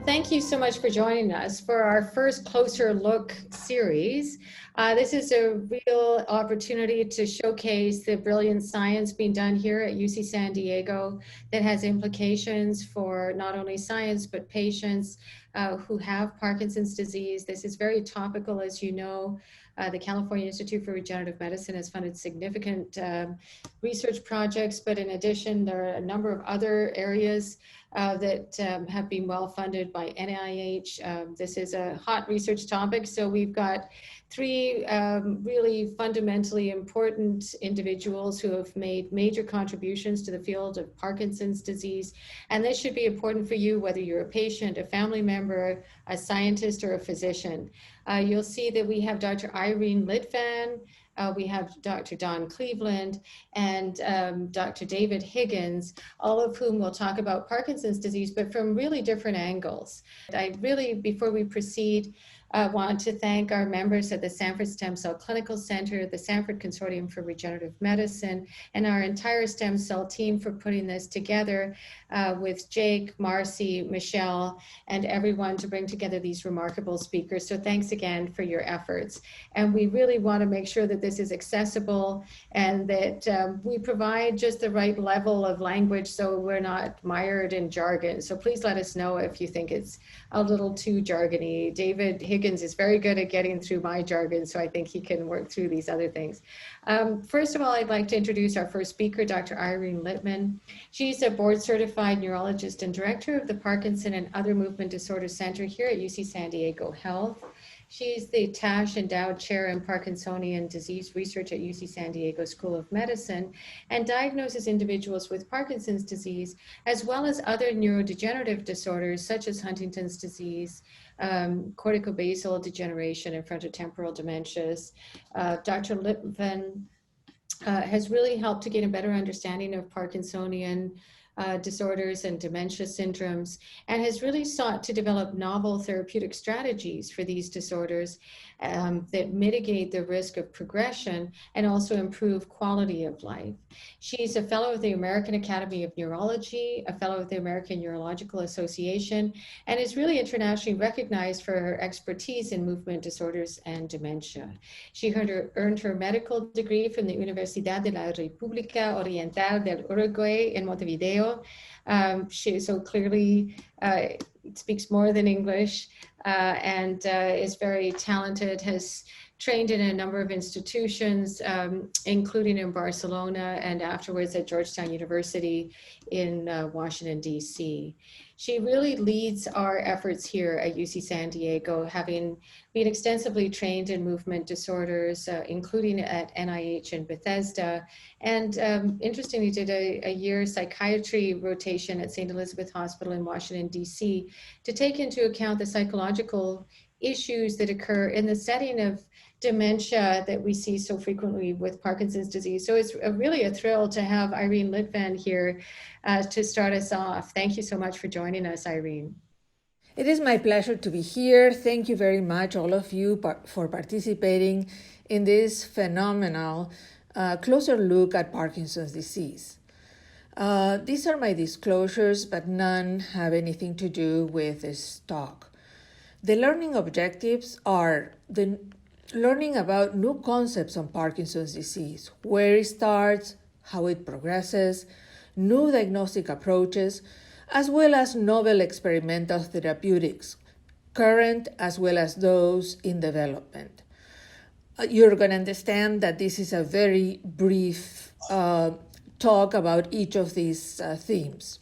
thank you so much for joining us for our first Closer Look series. This is a real opportunity to showcase the brilliant science being done here at UC San Diego that has implications for not only science, but patients who have Parkinson's disease. This is very topical, as you know. The California Institute for Regenerative Medicine has funded significant research projects, but in addition, there are a number of other areas that have been well funded by NIH. This is a hot research topic, so we've got three really fundamentally important individuals who have made major contributions to the field of Parkinson's disease. And this should be important for you, whether you're a patient, a family member, a scientist, or a physician. You'll see that we have Dr. Irene Litvan, we have Dr. Don Cleveland, and Dr. David Higgins, all of whom will talk about Parkinson's disease, but from really different angles. I really, before we proceed, want to thank our members at the Sanford Stem Cell Clinical Center, the Sanford Consortium for Regenerative Medicine, and our entire stem cell team for putting this together with Jake, Marcy, Michelle, and everyone to bring together these remarkable speakers. So thanks again for your efforts. And we really want to make sure that this is accessible and that we provide just the right level of language so we're not mired in jargon. So please let us know if you think it's a little too jargony. David Higgins is very good at getting through my jargon, so I think he can work through these other things. First of all, I'd like to introduce our first speaker, Dr. Irene Litvan. She's a board-certified neurologist and director of the Parkinson and Other Movement Disorder Center here at UC San Diego Health. She's the Tash Endowed Chair in Parkinsonian Disease Research at UC San Diego School of Medicine and diagnoses individuals with Parkinson's disease, as well as other neurodegenerative disorders such as Huntington's disease, corticobasal degeneration, and frontotemporal dementias. Dr. Litvan has really helped to gain a better understanding of Parkinsonian disorders and dementia syndromes, and has really sought to develop novel therapeutic strategies for these disorders that mitigate the risk of progression and also improve quality of life. She's a fellow of the American Academy of Neurology, a fellow of the American Neurological Association, and is really internationally recognized for her expertise in movement disorders and dementia. She earned her medical degree from the Universidad de la República Oriental del Uruguay in Montevideo. She so clearly speaks more than English and is very talented, has trained in a number of institutions, including in Barcelona and afterwards at Georgetown University in Washington, D.C. She really leads our efforts here at UC San Diego, having been extensively trained in movement disorders, including at NIH and Bethesda, and interestingly did a year psychiatry rotation at St. Elizabeth Hospital in Washington, D.C. to take into account the psychological issues that occur in the setting of dementia that we see so frequently with Parkinson's disease. So it's really a thrill to have Irene Litvan here to start us off. Thank you so much for joining us, Irene. It is my pleasure to be here. Thank you very much, all of you, for participating in this phenomenal closer look at Parkinson's disease. These are my disclosures, but none have anything to do with this talk. The learning objectives are the learning about new concepts on Parkinson's disease, where it starts, how it progresses, new diagnostic approaches, as well as novel experimental therapeutics, current as well as those in development. You're going to understand that this is a very brief talk about each of these themes.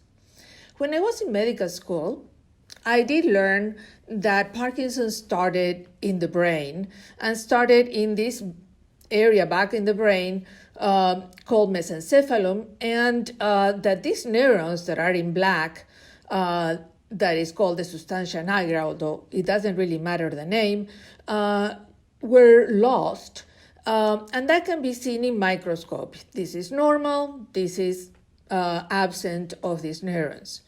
When I was in medical school, I did learn that Parkinson's started in the brain and started in this area back in the brain called mesencephalum, and that these neurons that are in black, that is called the substantia nigra, although it doesn't really matter the name, were lost. And that can be seen in microscope. This is normal, this is absent of these neurons.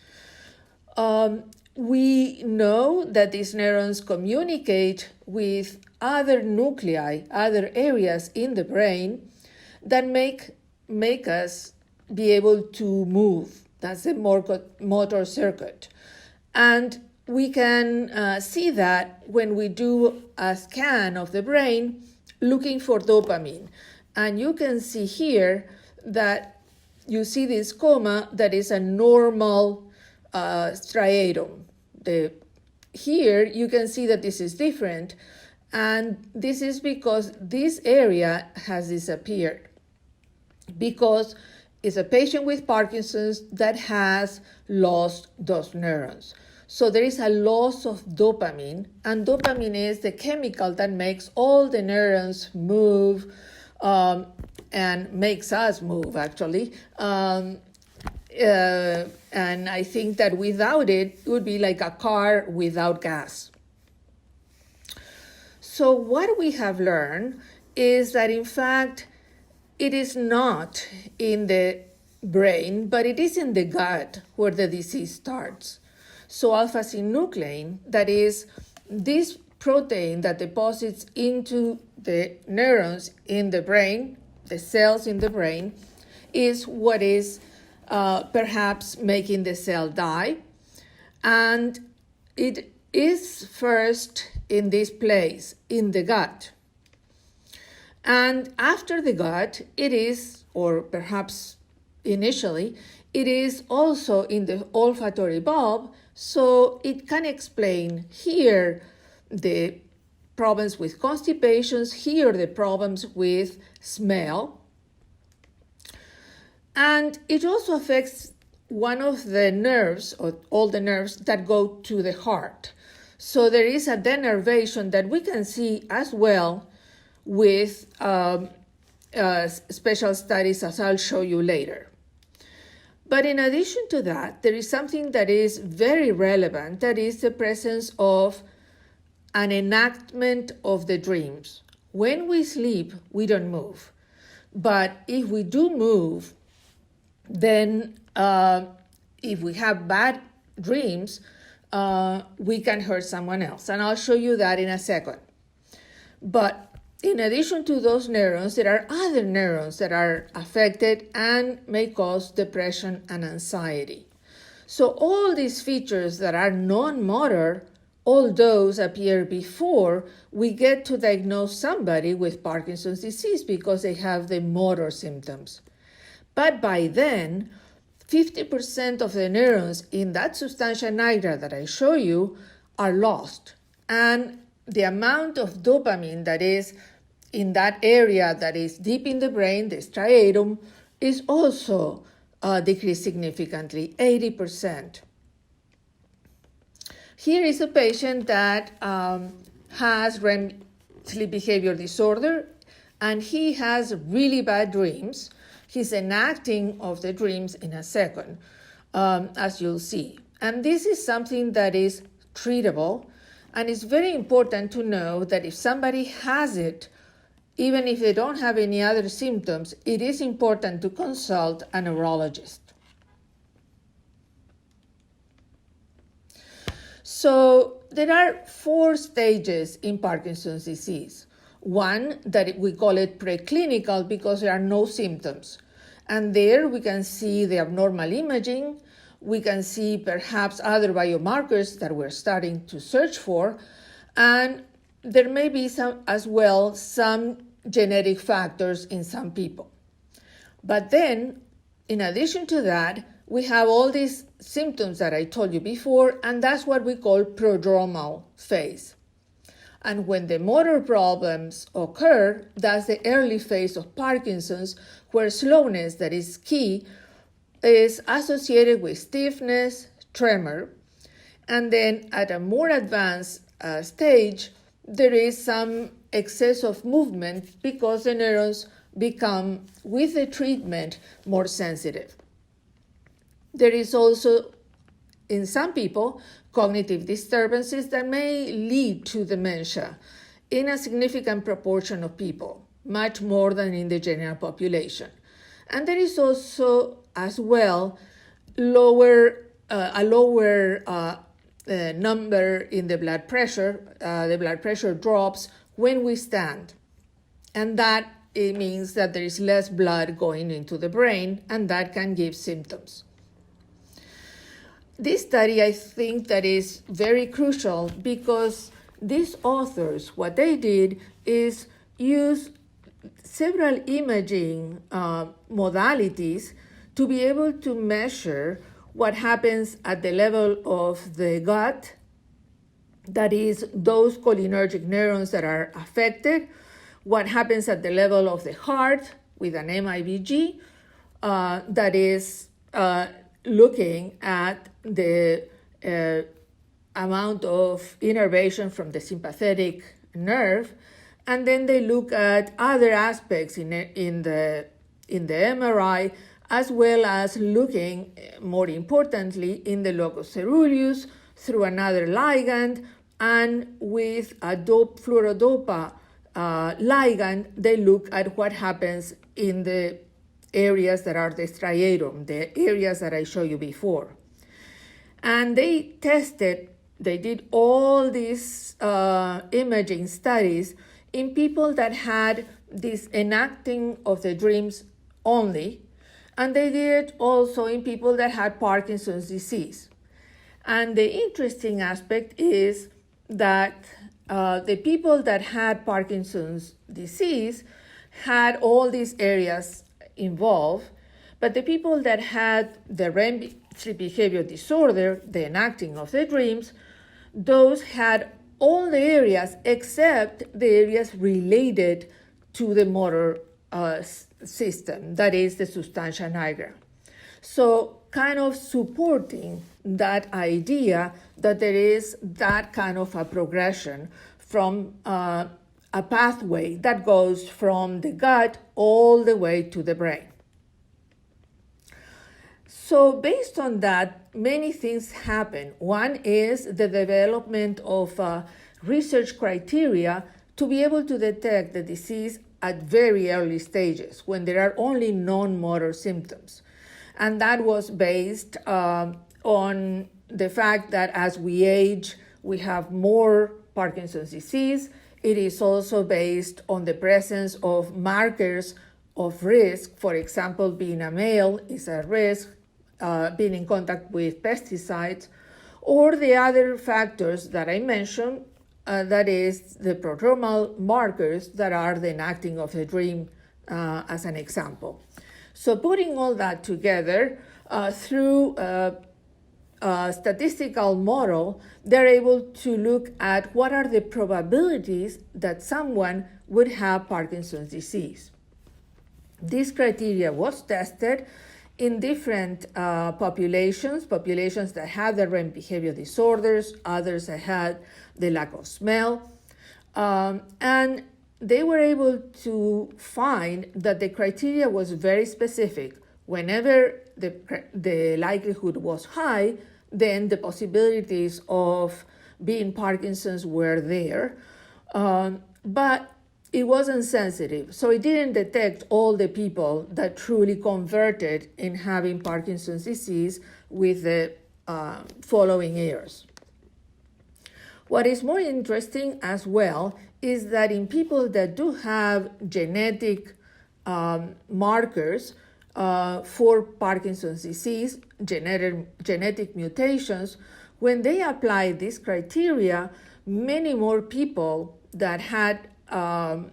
We know that these neurons communicate with other nuclei, other areas in the brain that make us be able to move. That's the motor circuit. And we can see that when we do a scan of the brain looking for dopamine. And you can see here that you see this coma that is a normal striatum. Here you can see that this is different, and this is because this area has disappeared, because it's a patient with Parkinson's that has lost those neurons. So there is a loss of dopamine, and dopamine is the chemical that makes all the neurons move and makes us move, actually. And I think that without it, it would be like a car without gas. So what we have learned is that, in fact, it is not in the brain, but it is in the gut where the disease starts. So alpha-synuclein, that is this protein that deposits into the neurons in the brain, the cells in the brain, is what is perhaps making the cell die. And it is first in this place, in the gut. And after the gut, it is, or perhaps initially, it is also in the olfactory bulb, so it can explain here the problems with constipations, here the problems with smell. And it also affects one of the nerves, or all the nerves that go to the heart. So there is a denervation that we can see as well with special studies, as I'll show you later. But in addition to that, there is something that is very relevant, that is the presence of an enactment of the dreams. When we sleep, we don't move. But if we do move, then if we have bad dreams, we can hurt someone else. And I'll show you that in a second. But in addition to those neurons, there are other neurons that are affected and may cause depression and anxiety. So all these features that are non-motor, all those appear before we get to diagnose somebody with Parkinson's disease, because they have the motor symptoms. But by then, 50% of the neurons in that substantia nigra that I show you are lost. And the amount of dopamine that is in that area that is deep in the brain, the striatum, is also decreased significantly, 80%. Here is a patient that has REM sleep behavior disorder, and he has really bad dreams. He's enacting of the dreams in a second, as you'll see. And this is something that is treatable, and it's very important to know that if somebody has it, even if they don't have any other symptoms, it is important to consult a neurologist. So there are 4 stages in Parkinson's disease. One, that we call it preclinical, because there are no symptoms. And there we can see the abnormal imaging. We can see perhaps other biomarkers that we're starting to search for. And there may be some genetic factors in some people. But then, in addition to that, we have all these symptoms that I told you before, and that's what we call prodromal phase. And when the motor problems occur, that's the early phase of Parkinson's, where slowness, that is key, is associated with stiffness, tremor. And then at a more advanced stage, there is some excess of movement because the neurons become, with the treatment, more sensitive. There is also, in some people, cognitive disturbances that may lead to dementia in a significant proportion of people, much more than in the general population. And there is also, as well, a lower number in the blood pressure. The blood pressure drops when we stand. And that it means that there is less blood going into the brain, and that can give symptoms. this study, I think that is very crucial because these authors, what they did is use several imaging modalities to be able to measure what happens at the level of the gut, that is, those cholinergic neurons that are affected, what happens at the level of the heart with an MIBG, that is looking at the amount of innervation from the sympathetic nerve, and then they look at other aspects in the MRI, as well as looking, more importantly, in the locus coeruleus through another ligand, and with a fluorodopa ligand, they look at what happens in the areas that are the striatum, the areas that I showed you before. And they did all these imaging studies in people that had this enacting of the dreams only, and they did it also in people that had Parkinson's disease. And the interesting aspect is that the people that had Parkinson's disease had all these areas involved, but the people that had the REM sleep behavior disorder, the enacting of the dreams, those had all the areas except the areas related to the motor system, that is the substantia nigra. So kind of supporting that idea that there is that kind of a progression from a pathway that goes from the gut all the way to the brain. So based on that, many things happen. One is the development of research criteria to be able to detect the disease at very early stages when there are only non-motor symptoms. And that was based on the fact that as we age, we have more Parkinson's disease. It is also based on the presence of markers of risk. For example, being a male is a risk, being in contact with pesticides, or the other factors that I mentioned, that is the prodromal markers that are the enacting of the dream, as an example. So putting all that together through a statistical model, they're able to look at what are the probabilities that someone would have Parkinson's disease. This criteria was tested in different populations that had the REM behavior disorders, others that had the lack of smell, and they were able to find that the criteria was very specific. Whenever the likelihood was high, then the possibilities of being Parkinson's were there, but it wasn't sensitive. So it didn't detect all the people that truly converted in having Parkinson's disease with the following years. What is more interesting as well is that in people that do have genetic markers for Parkinson's disease, genetic mutations, when they apply this criteria, many more people that had a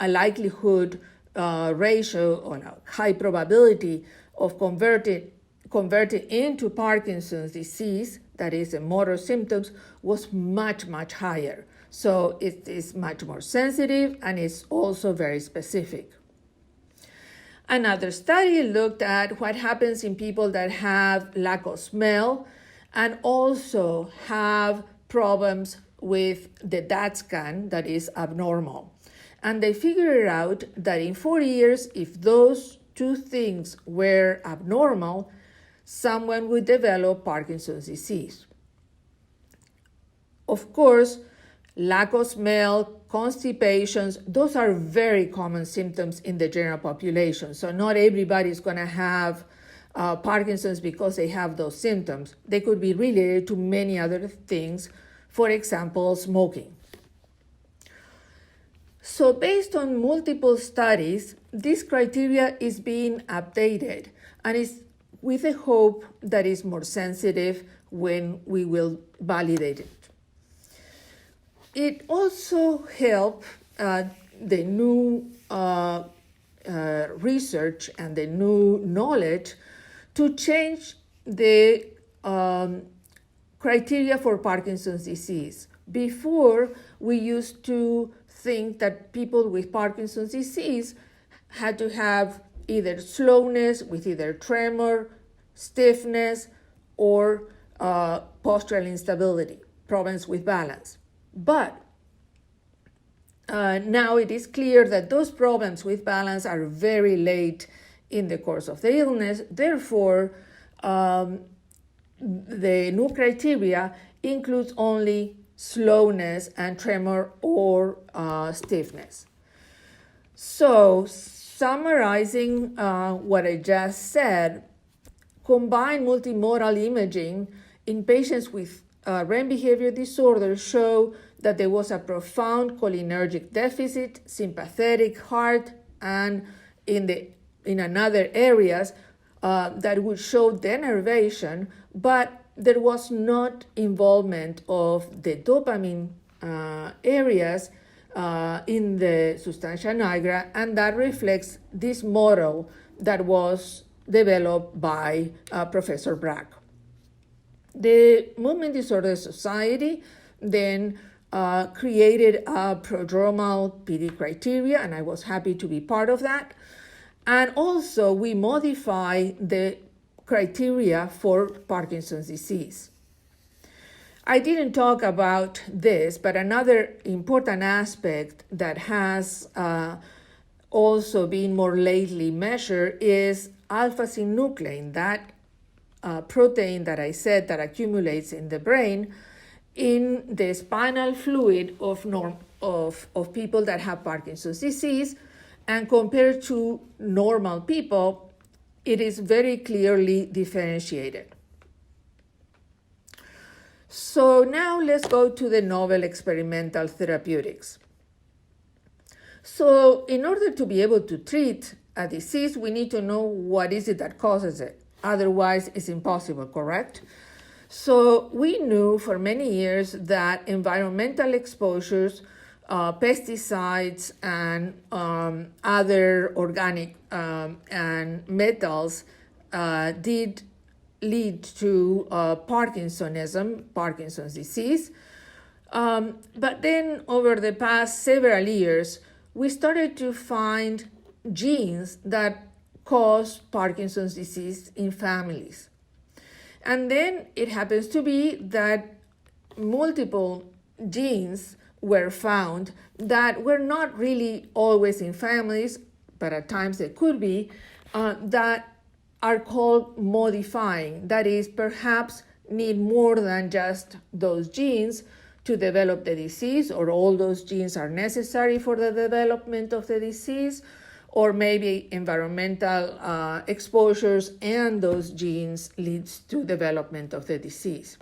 likelihood ratio or a high probability of converting into Parkinson's disease, that is the motor symptoms, was much, much higher. So it is much more sensitive and it's also very specific. Another study looked at what happens in people that have lack of smell and also have problems with the DAT scan that is abnormal. And they figured out that in 4 years, if those two things were abnormal, someone would develop Parkinson's disease. Of course, lack of smell, constipations, those are very common symptoms in the general population. So not everybody is going to have Parkinson's because they have those symptoms. They could be related to many other things, for example, smoking. So based on multiple studies, this criteria is being updated, and with a hope that is more sensitive when we will validate it. It also helped the new research and the new knowledge to change the criteria for Parkinson's disease. Before, we used to think that people with Parkinson's disease had to have either slowness with either tremor, stiffness, or postural instability, problems with balance. But now it is clear that those problems with balance are very late in the course of the illness. Therefore, the new criteria includes only slowness and tremor or stiffness. So, summarizing what I just said, combined multimodal imaging in patients with REM behavior disorder show that there was a profound cholinergic deficit, sympathetic, heart, and in another areas that would show denervation, but there was not involvement of the dopamine areas in the substantia nigra, and that reflects this model that was developed by Professor Bragg. The Movement Disorder Society then created a prodromal PD criteria, and I was happy to be part of that. And also, we modify the criteria for Parkinson's disease. I didn't talk about this, but another important aspect that has also been more lately measured is alpha-synuclein, that protein that I said that accumulates in the brain in the spinal fluid of people that have Parkinson's disease, and compared to normal people, it is very clearly differentiated. So now let's go to the novel experimental therapeutics. So in order to be able to treat a disease, we need to know what is it that causes it. Otherwise, it's impossible, correct? So we knew for many years that environmental exposures, pesticides, and other organic and metals did lead to Parkinson's disease. But then over the past several years, we started to find genes that cause Parkinson's disease in families. And then it happens to be that multiple genes were found that were not really always in families, but at times they could be, that are called modifying. That is, perhaps need more than just those genes to develop the disease, or all those genes are necessary for the development of the disease, or maybe environmental exposures and those genes leads to development of the disease.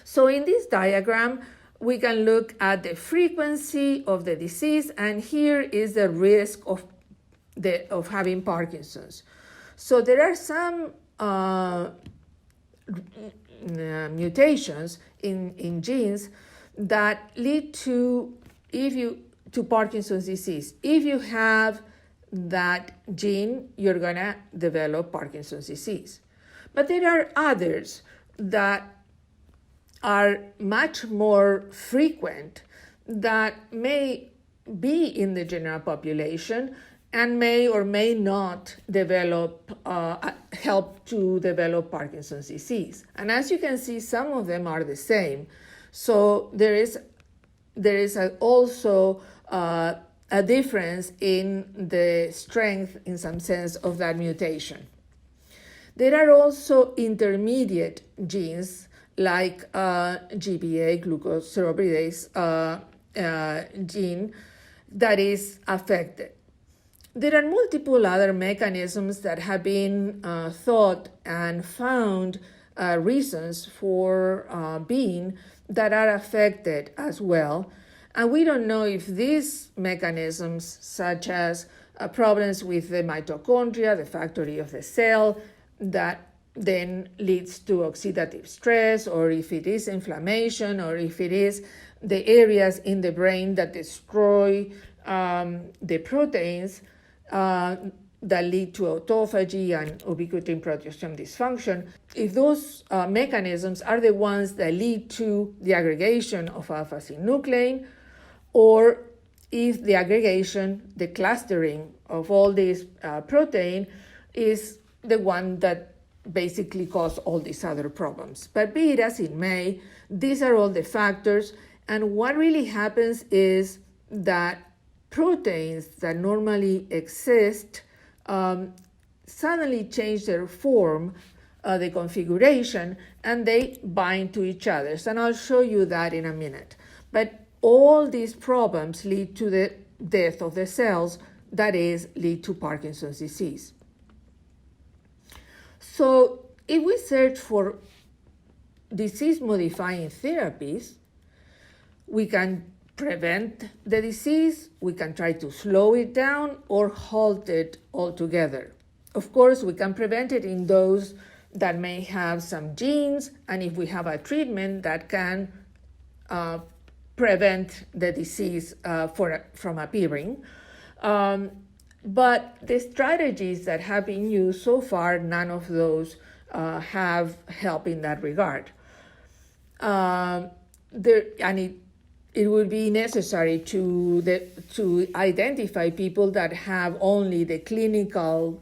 So in this diagram, we can look at the frequency of the disease, and here is the risk of having Parkinson's. So there are some mutations in genes that lead to Parkinson's disease. If you have that gene, you're gonna develop Parkinson's disease. But there are others that are much more frequent that may be in the general population and may or may not help to develop Parkinson's disease. And as you can see, some of them are the same. So there is also a difference in the strength, in some sense, of that mutation. There are also intermediate genes like GBA, glucocerebrosidase gene, that is affected. There are multiple other mechanisms that have been thought and found reasons for being that are affected as well. And we don't know if these mechanisms, such as problems with the mitochondria, the factory of the cell, that then leads to oxidative stress, or if it is inflammation, or if it is the areas in the brain that destroy the proteins that lead to autophagy and ubiquitin proteasome dysfunction. If those mechanisms are the ones that lead to the aggregation of alpha-synuclein, or if the aggregation, the clustering of all these protein is the one that basically cause all these other problems. But be it as it may, these are all the factors, and what really happens is that proteins that normally exist suddenly change their form, the configuration, and they bind to each other. And I'll show you that in a minute. But all these problems lead to the death of the cells, that is, lead to Parkinson's disease. So if we search for disease-modifying therapies, we can prevent the disease, we can try to slow it down, or halt it altogether. Of course, we can prevent it in those that may have some genes, and if we have a treatment that can prevent the disease from appearing. But the strategies that have been used so far, none of those have help in that regard. It would be necessary to identify people that have only the preclinical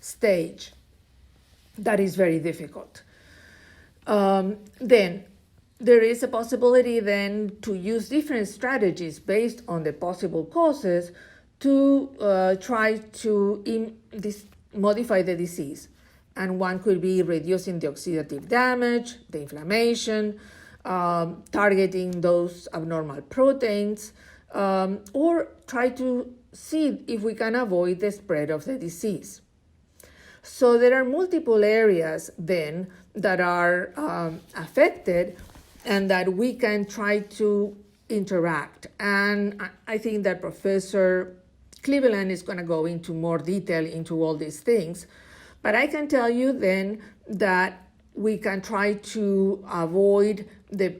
stage. That is very difficult. Then there is a possibility then to use different strategies based on the possible causes to try to modify the disease. And one could be reducing the oxidative damage, the inflammation, targeting those abnormal proteins, or try to see if we can avoid the spread of the disease. So there are multiple areas then that are affected and that we can try to interact. And I think that Professor Cleveland is going to go into more detail into all these things. But I can tell you then that we can try to avoid the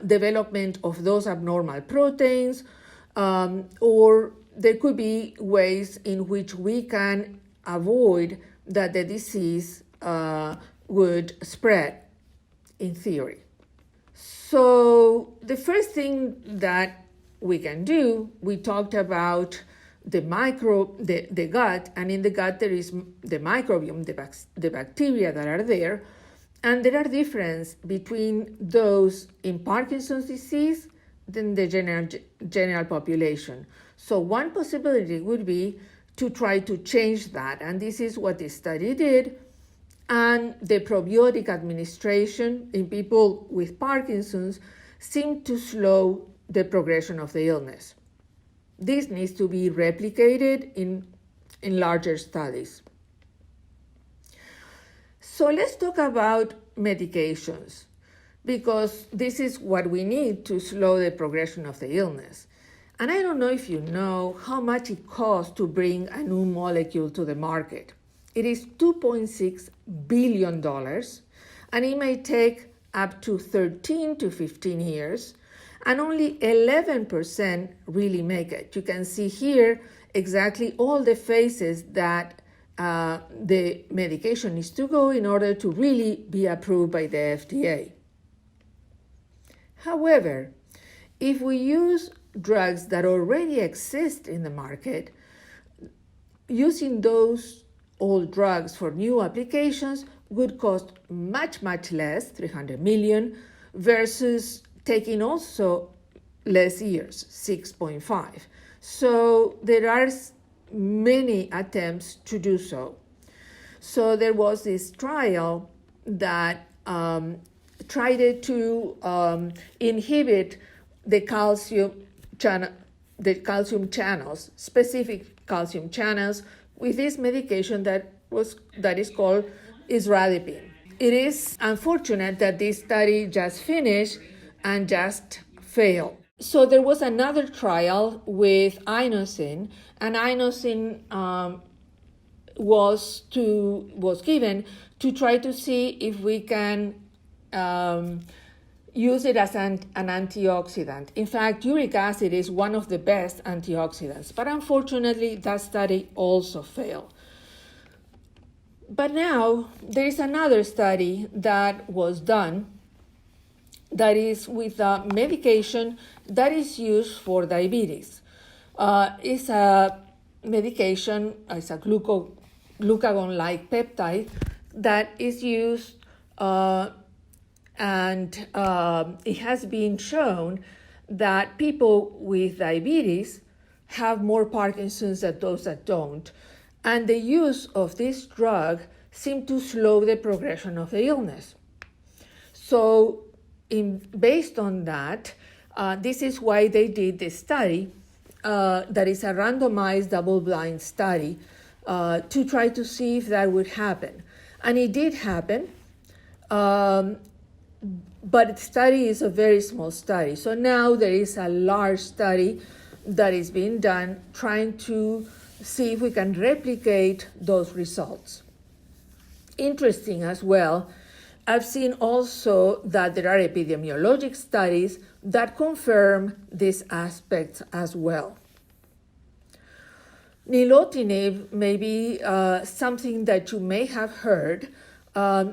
development of those abnormal proteins, or there could be ways in which we can avoid that the disease would spread, in theory. So the first thing that we can do, we talked about the gut, and in the gut there is the microbiome, the bacteria that are there, and there are differences between those in Parkinson's disease than the general population. So one possibility would be to try to change that, and this is what this study did. And the probiotic administration in people with Parkinson's seemed to slow the progression of the illness. This needs to be replicated in larger studies. So let's talk about medications, because this is what we need to slow the progression of the illness. And I don't know if you know how much it costs to bring a new molecule to the market. It is $2.6 billion, and it may take up to 13 to 15 years, and only 11% really make it. You can see here exactly all the phases that the medication needs to go in order to really be approved by the FDA. However, if we use drugs that already exist in the market, using those old drugs for new applications would cost much, much less, 300 million, versus taking also less years, 6.5. So there are many attempts to do so. So there was this trial that tried to inhibit the calcium channels, specific calcium channels, with this medication that is called isradipine. It is unfortunate that this study just finished and just failed. So there was another trial with inosine, and inosine was given to try to see if we can use it as an antioxidant. In fact, uric acid is one of the best antioxidants, but unfortunately, that study also failed. But now there is another study that was done that is with a medication that is used for diabetes. It's a medication, it's a glucagon-like peptide that is used, and it has been shown that people with diabetes have more Parkinson's than those that don't. And the use of this drug seemed to slow the progression of the illness. So based on that, this is why they did this study that is a randomized double-blind study to try to see if that would happen. And it did happen, but the study is a very small study. So now there is a large study that is being done trying to see if we can replicate those results. Interesting as well, I've seen also that there are epidemiologic studies that confirm these aspects as well. Nilotinib may be something that you may have heard.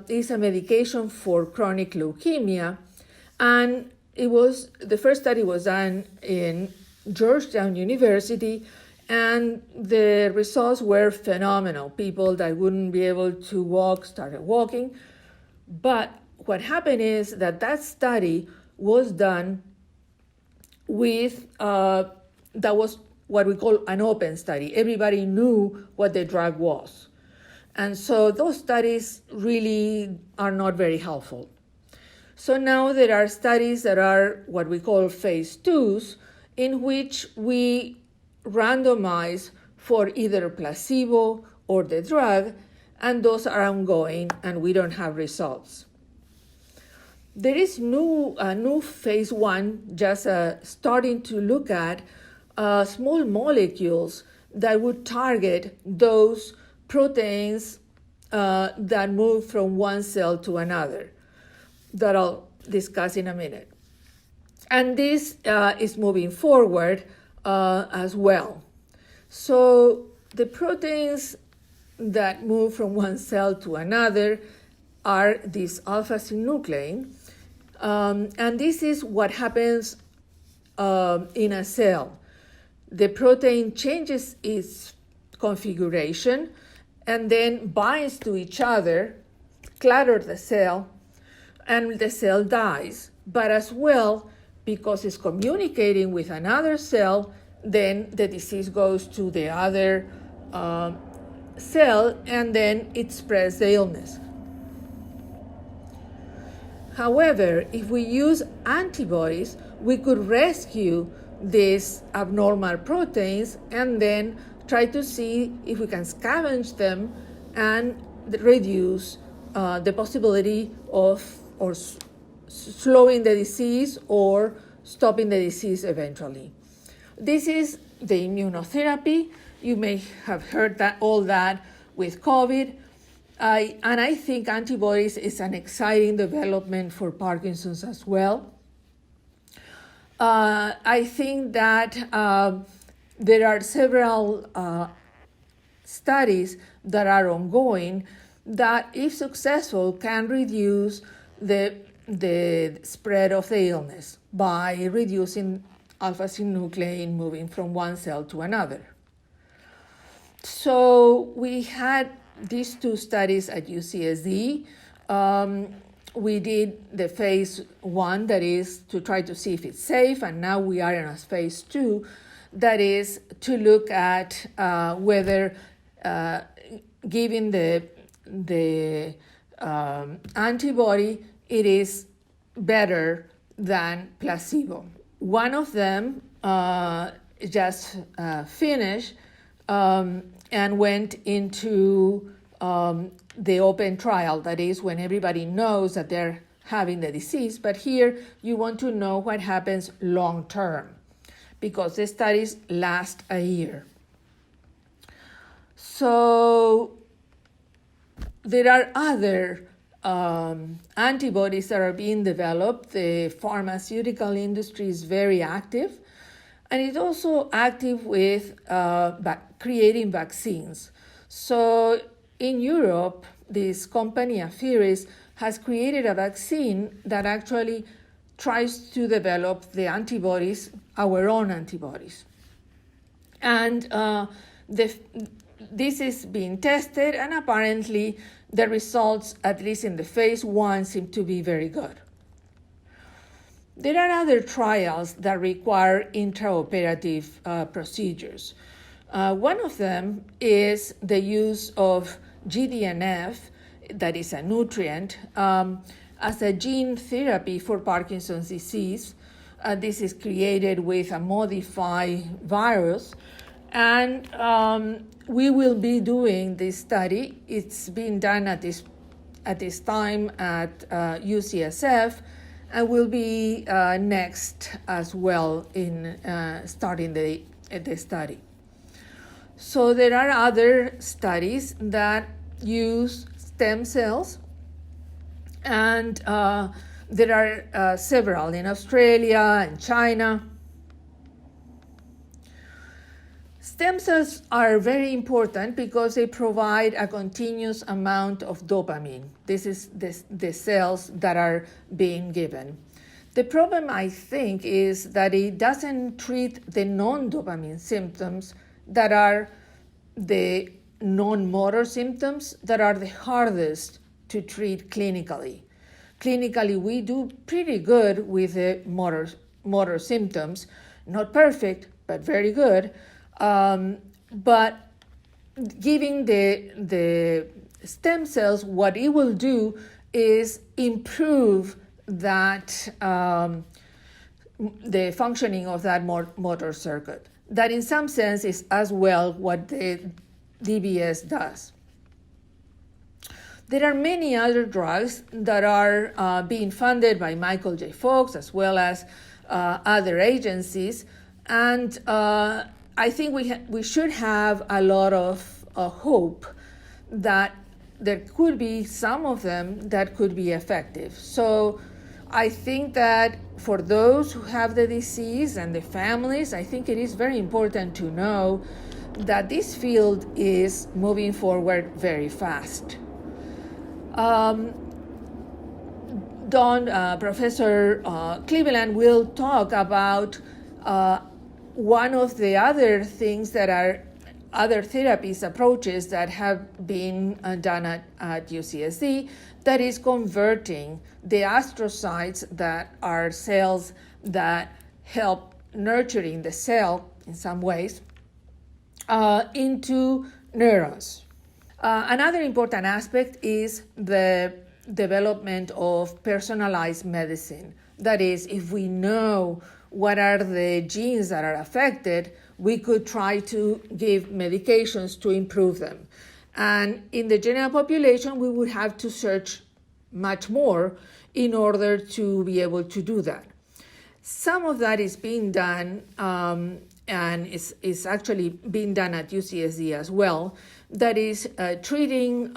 Is a medication for chronic leukemia, and the first study was done in Georgetown University, and the results were phenomenal. People that wouldn't be able to walk started walking. But what happened is that study was done with, that was what we call an open study. Everybody knew what the drug was. And so those studies really are not very helpful. So now there are studies that are what we call phase 2s, in which we randomize for either placebo or the drug, and those are ongoing and we don't have results. There is a new phase 1 just starting to look at small molecules that would target those proteins that move from one cell to another, that I'll discuss in a minute. And this is moving forward as well. So the proteins that move from one cell to another are this alpha-synuclein, and this is what happens in a cell. The protein changes its configuration and then binds to each other, clutter the cell, and the cell dies. But as well, because it's communicating with another cell, then the disease goes to the other cell, and then it spreads the illness. However, if we use antibodies, we could rescue these abnormal proteins and then try to see if we can scavenge them and reduce the possibility of slowing the disease or stopping the disease eventually. This is the immunotherapy. You may have heard all that with COVID. And I think antibodies is an exciting development for Parkinson's as well. I think that there are several studies that are ongoing that, if successful, can reduce the spread of the illness by reducing alpha-synuclein moving from one cell to another. So we had these two studies at UCSD. We did the phase 1, that is to try to see if it's safe, and now we are in a phase 2, that is to look at whether giving the antibody, it is better than placebo. One of them just finished and went into the open trial, that is when everybody knows that they're having the disease. But here you want to know what happens long term, because the studies last a year. So there are other antibodies that are being developed. The pharmaceutical industry is very active, and it's also active with creating vaccines. So in Europe, this company, Apheris, has created a vaccine that actually tries to develop the antibodies, our own antibodies. And this is being tested, and apparently the results, at least in the phase 1, seem to be very good. There are other trials that require intraoperative procedures. One of them is the use of GDNF, that is a nutrient, as a gene therapy for Parkinson's disease. This is created with a modified virus, and we will be doing this study. It's being done at this time at UCSF, and will be next as well in starting the study. So there are other studies that use stem cells, and there are several in Australia and China. Stem cells are very important because they provide a continuous amount of dopamine. This is the cells that are being given. The problem, I think, is that it doesn't treat the non-dopamine symptoms that are the non-motor symptoms that are the hardest to treat clinically. Clinically, we do pretty good with the motor symptoms. Not perfect, but very good. But giving the stem cells, what it will do is improve that the functioning of that motor circuit. That in some sense is as well what the DBS does. There are many other drugs that are being funded by Michael J. Fox as well as other agencies, and I think we should have a lot of hope that there could be some of them that could be effective. So I think that for those who have the disease and the families, I think it is very important to know that this field is moving forward very fast. Professor Cleveland will talk about one of the other things that are other therapies approaches that have been done at UCSD, that is converting the astrocytes, that are cells that help nurturing the cell in some ways, into neurons. Another important aspect is the development of personalized medicine. That is, if we know what are the genes that are affected, we could try to give medications to improve them. And in the general population, we would have to search much more in order to be able to do that. Some of that is being done, and is actually being done at UCSD as well. That is treating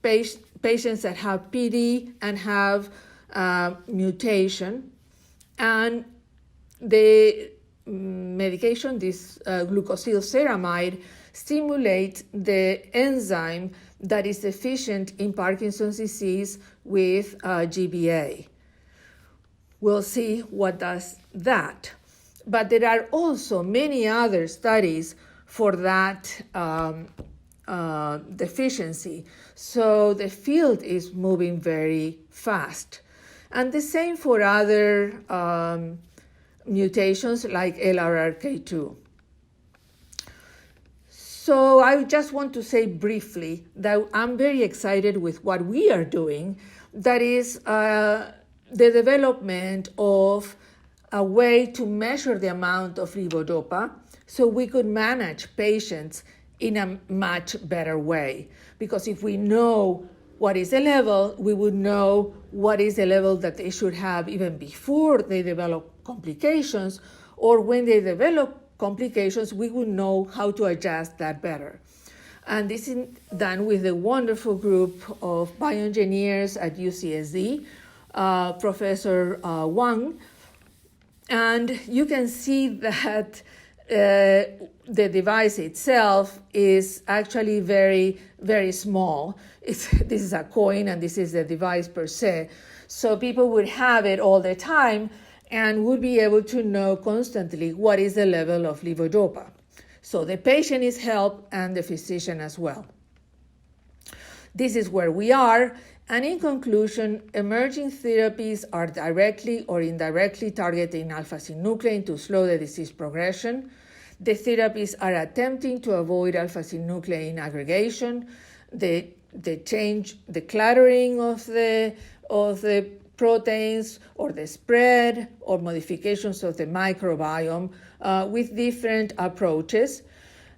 patients that have PD and have mutation, and the medication, this glucosylceramide, stimulates the enzyme that is deficient in Parkinson's disease with GBA. We'll see what does that. But there are also many other studies for that deficiency. So the field is moving very fast. And the same for other mutations like LRRK2. So I just want to say briefly that I'm very excited with what we are doing. That is the development of a way to measure the amount of levodopa so we could manage patients in a much better way. Because if we know what is the level, we would know what is the level that they should have even before they develop complications, or when they develop complications, we would know how to adjust that better. And this is done with a wonderful group of bioengineers at UCSD, Professor Wang. And you can see that the device itself is actually very, very small. This is a coin and this is the device per se. So people would have it all the time and would be able to know constantly what is the level of levodopa. So the patient is helped and the physician as well. This is where we are. And in conclusion, emerging therapies are directly or indirectly targeting alpha-synuclein to slow the disease progression. The therapies are attempting to avoid alpha-synuclein aggregation. They change the cluttering of the proteins or the spread or modifications of the microbiome with different approaches.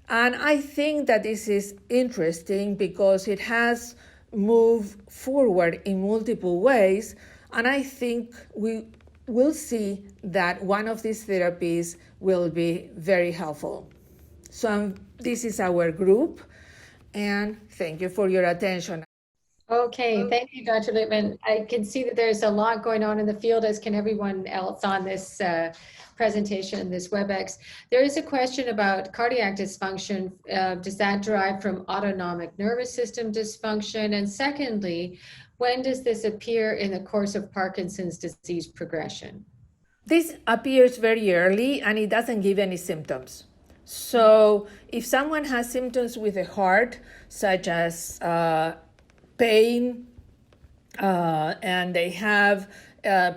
And I think that this is interesting because it has moved forward in multiple ways. And I think we will see that one of these therapies will be very helpful. So this is our group. And thank you for your attention. Okay, thank you, Dr. Litvan. I can see that there's a lot going on in the field, as can everyone else on this presentation, this WebEx. There is a question about cardiac dysfunction. Does that derive from autonomic nervous system dysfunction? And secondly, when does this appear in the course of Parkinson's disease progression? This appears very early and it doesn't give any symptoms. So if someone has symptoms with the heart, such as pain, and they have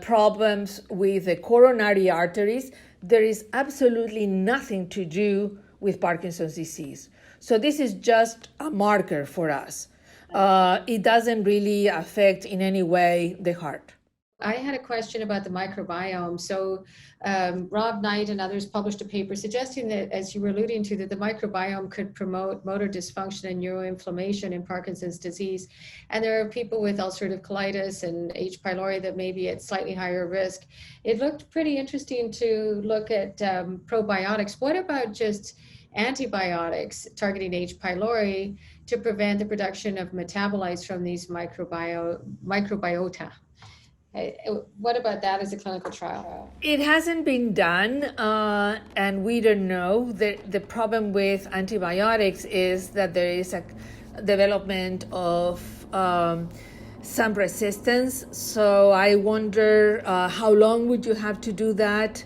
problems with the coronary arteries, there is absolutely nothing to do with Parkinson's disease. So this is just a marker for us. It doesn't really affect in any way the heart. I had a question about the microbiome. So Rob Knight and others published a paper suggesting that, as you were alluding to, that the microbiome could promote motor dysfunction and neuroinflammation in Parkinson's disease. And there are people with ulcerative colitis and H. pylori that may be at slightly higher risk. It looked pretty interesting to look at probiotics. What about just antibiotics targeting H. pylori to prevent the production of metabolites from these microbiota? What about that as a clinical trial? It hasn't been done, and we don't know. The problem with antibiotics is that there is a development of some resistance. So I wonder how long would you have to do that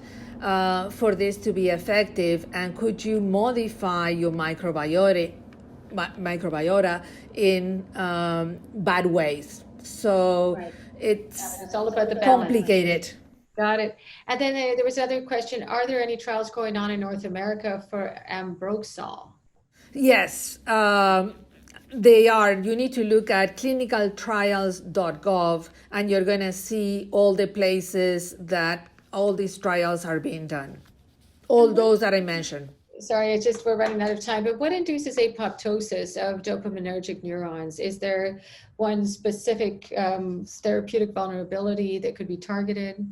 for this to be effective? And could you modify your microbiota in bad ways? So right. It's all about the complicated. Got it. And then there was another question. Are there any trials going on in North America for Ambroxol? Yes, they are. You need to look at clinicaltrials.gov and you're going to see all the places that all these trials are being done. All those that I mentioned. Sorry, it's just we're running out of time, but what induces apoptosis of dopaminergic neurons? Is there one specific therapeutic vulnerability that could be targeted?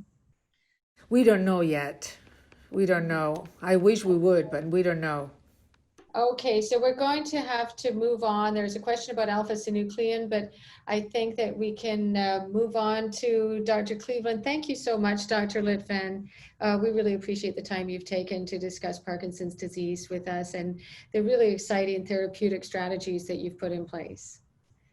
We don't know yet. We don't know. I wish we would, but we don't know. Okay, so we're going to have to move on. There's a question about alpha-synuclein, but I think that we can move on to Dr. Cleveland. Thank you so much, Dr. Litvan. We really appreciate the time you've taken to discuss Parkinson's disease with us and the really exciting therapeutic strategies that you've put in place.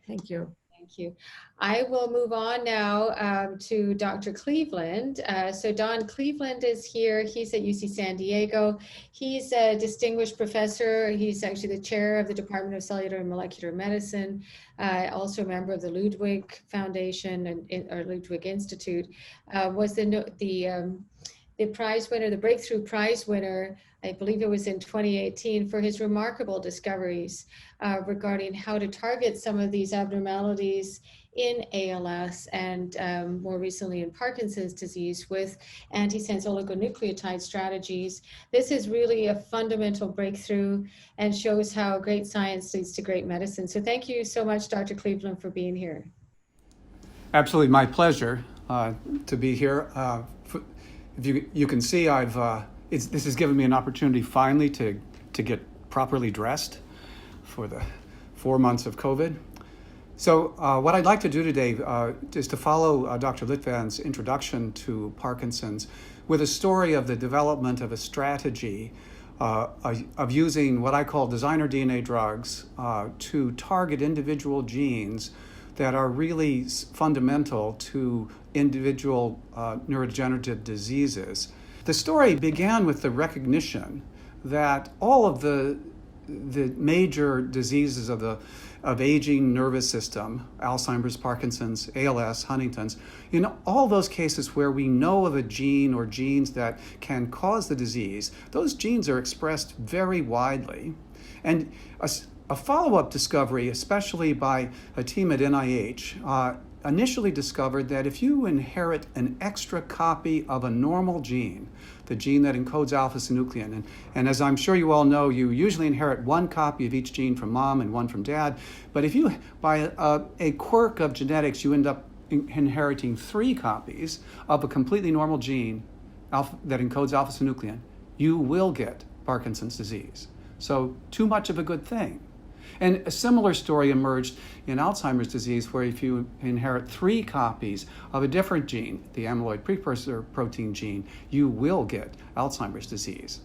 Thank you. Thank you. I will move on now to Dr. Cleveland. So Don Cleveland is here. He's at UC San Diego. He's a distinguished professor. He's actually the chair of the Department of Cellular and Molecular Medicine, also a member of the Ludwig Foundation or Ludwig Institute. Was the prize winner, the breakthrough prize winner, I believe it was in 2018, for his remarkable discoveries regarding how to target some of these abnormalities in ALS and more recently in Parkinson's disease with antisense oligonucleotide strategies. This is really a fundamental breakthrough and shows how great science leads to great medicine. So thank you so much, Dr. Cleveland, for being here. Absolutely, my pleasure to be here. If you can see, this has given me an opportunity finally to get properly dressed for the 4 months of COVID. So what I'd like to do today is to follow Dr. Litvan's introduction to Parkinson's with a story of the development of a strategy of using what I call designer DNA drugs to target individual genes that are really fundamental to individual neurodegenerative diseases. The story began with the recognition that all of the major diseases of aging nervous system, Alzheimer's, Parkinson's, ALS, Huntington's, in all those cases where we know of a gene or genes that can cause the disease, those genes are expressed very widely. And a follow-up discovery, especially by a team at NIH, initially discovered that if you inherit an extra copy of a normal gene, the gene that encodes alpha-synuclein, and as I'm sure you all know, you usually inherit one copy of each gene from mom and one from dad, but if you, by a quirk of genetics, you end up inheriting 3 copies of a completely normal gene that encodes alpha-synuclein, you will get Parkinson's disease. So too much of a good thing. And a similar story emerged in Alzheimer's disease, where if you inherit 3 copies of a different gene, the amyloid precursor protein gene, you will get Alzheimer's disease.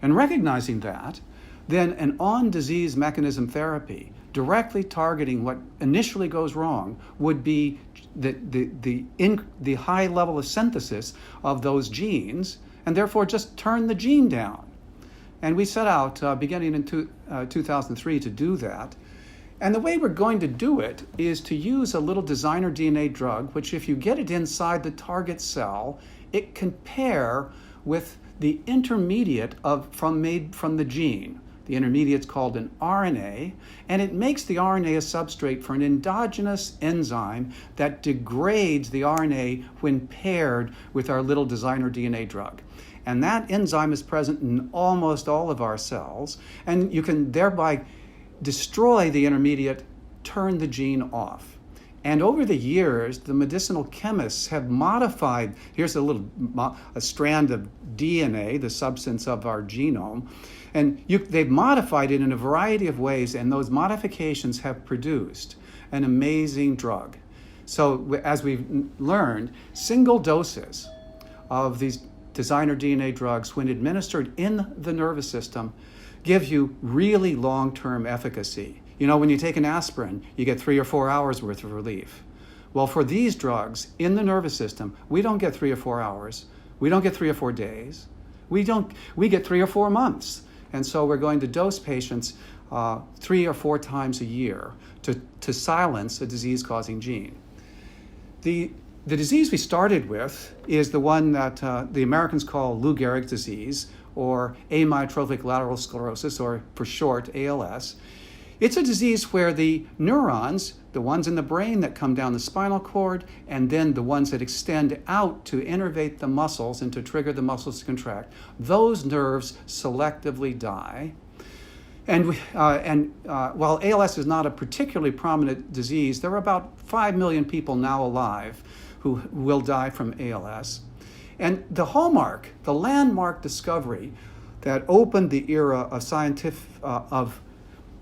And recognizing that, then an on-disease mechanism therapy directly targeting what initially goes wrong would be the high level of synthesis of those genes, and therefore just turn the gene down. And we set out, beginning in 2003, to do that. And the way we're going to do it is to use a little designer DNA drug, which if you get it inside the target cell, it can pair with the intermediate made from the gene. The intermediate's called an RNA, and it makes the RNA a substrate for an endogenous enzyme that degrades the RNA when paired with our little designer DNA drug. And that enzyme is present in almost all of our cells, and you can thereby destroy the intermediate, turn the gene off. And over the years, the medicinal chemists have modified, here's a strand of DNA, the substance of our genome, and they've modified it in a variety of ways, and those modifications have produced an amazing drug. So as we've learned, single doses of these designer DNA drugs, when administered in the nervous system, give you really long-term efficacy. You know, when you take an aspirin, you get 3 or 4 hours worth of relief. Well, for these drugs in the nervous system, we don't get 3 or 4 hours. We don't get 3 or 4 days. We get 3 or 4 months. And so we're going to dose patients 3 or 4 times a year to silence a disease-causing gene. The disease we started with is the one that the Americans call Lou Gehrig's disease, or amyotrophic lateral sclerosis, or for short, ALS. It's a disease where the neurons, the ones in the brain that come down the spinal cord, and then the ones that extend out to innervate the muscles and to trigger the muscles to contract, those nerves selectively die. And while ALS is not a particularly prominent disease, there are about 5 million people now alive who will die from ALS. And the hallmark, the landmark discovery that opened the era of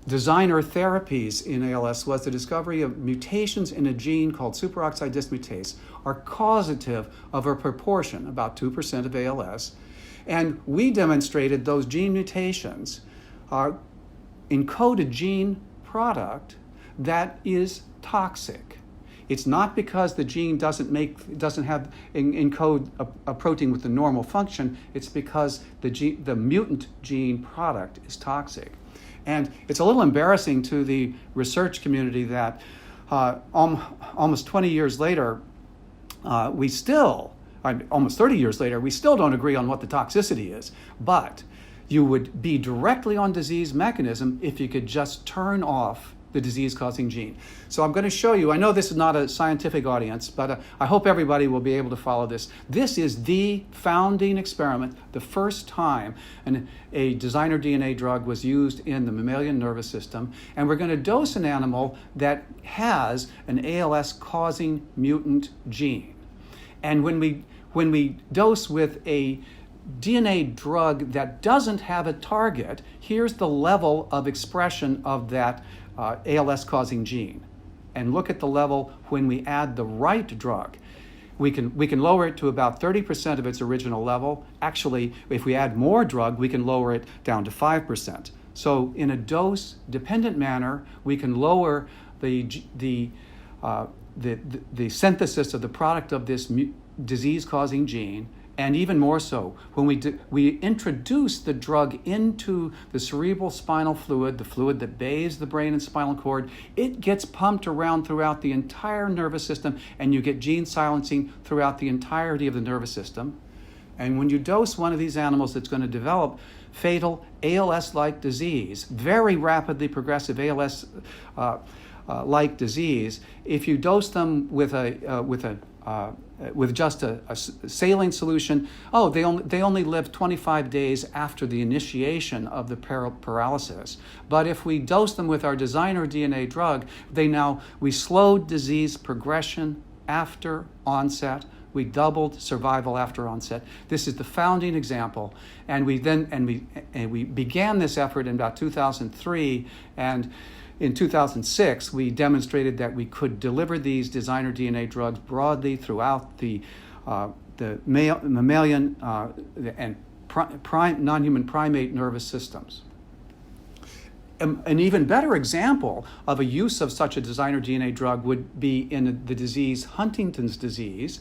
designer therapies in ALS was the discovery of mutations in a gene called superoxide dismutase are causative of a proportion, about 2% of ALS. And we demonstrated those gene mutations encode a gene product that is toxic. It's not because the gene doesn't encode a protein with the normal function. It's because the mutant gene product is toxic. And it's a little embarrassing to the research community that almost 20 years later, almost 30 years later, we still don't agree on what the toxicity is. But you would be directly on disease mechanism if you could just turn off the disease-causing gene. So I'm going to show you, I know this is not a scientific audience, but I hope everybody will be able to follow this. This is the founding experiment, the first time a designer DNA drug was used in the mammalian nervous system, and we're going to dose an animal that has an ALS-causing mutant gene. And when we dose with a DNA drug that doesn't have a target, here's the level of expression of that ALS-causing gene and look at the level when we add the right drug. We can lower it to about 30% of its original level. Actually, if we add more drug, we can lower it down to 5%. So in a dose-dependent manner, we can lower the synthesis of the product of this disease-causing gene, and even more so, when we introduce the drug into the cerebral spinal fluid, the fluid that bathes the brain and spinal cord, it gets pumped around throughout the entire nervous system, and you get gene silencing throughout the entirety of the nervous system. And when you dose one of these animals that's going to develop fatal ALS-like disease, very rapidly progressive ALS-like disease, if you dose them with just a saline solution, they only live 25 days after the initiation of the paralysis. But if we dose them with our designer DNA drug, we slowed disease progression after onset. We doubled survival after onset. This is the founding example, and we began this effort in about 2003, and in 2006, we demonstrated that we could deliver these designer DNA drugs broadly throughout the mammalian and non-human primate nervous systems. An even better example of a use of such a designer DNA drug would be in the disease Huntington's disease.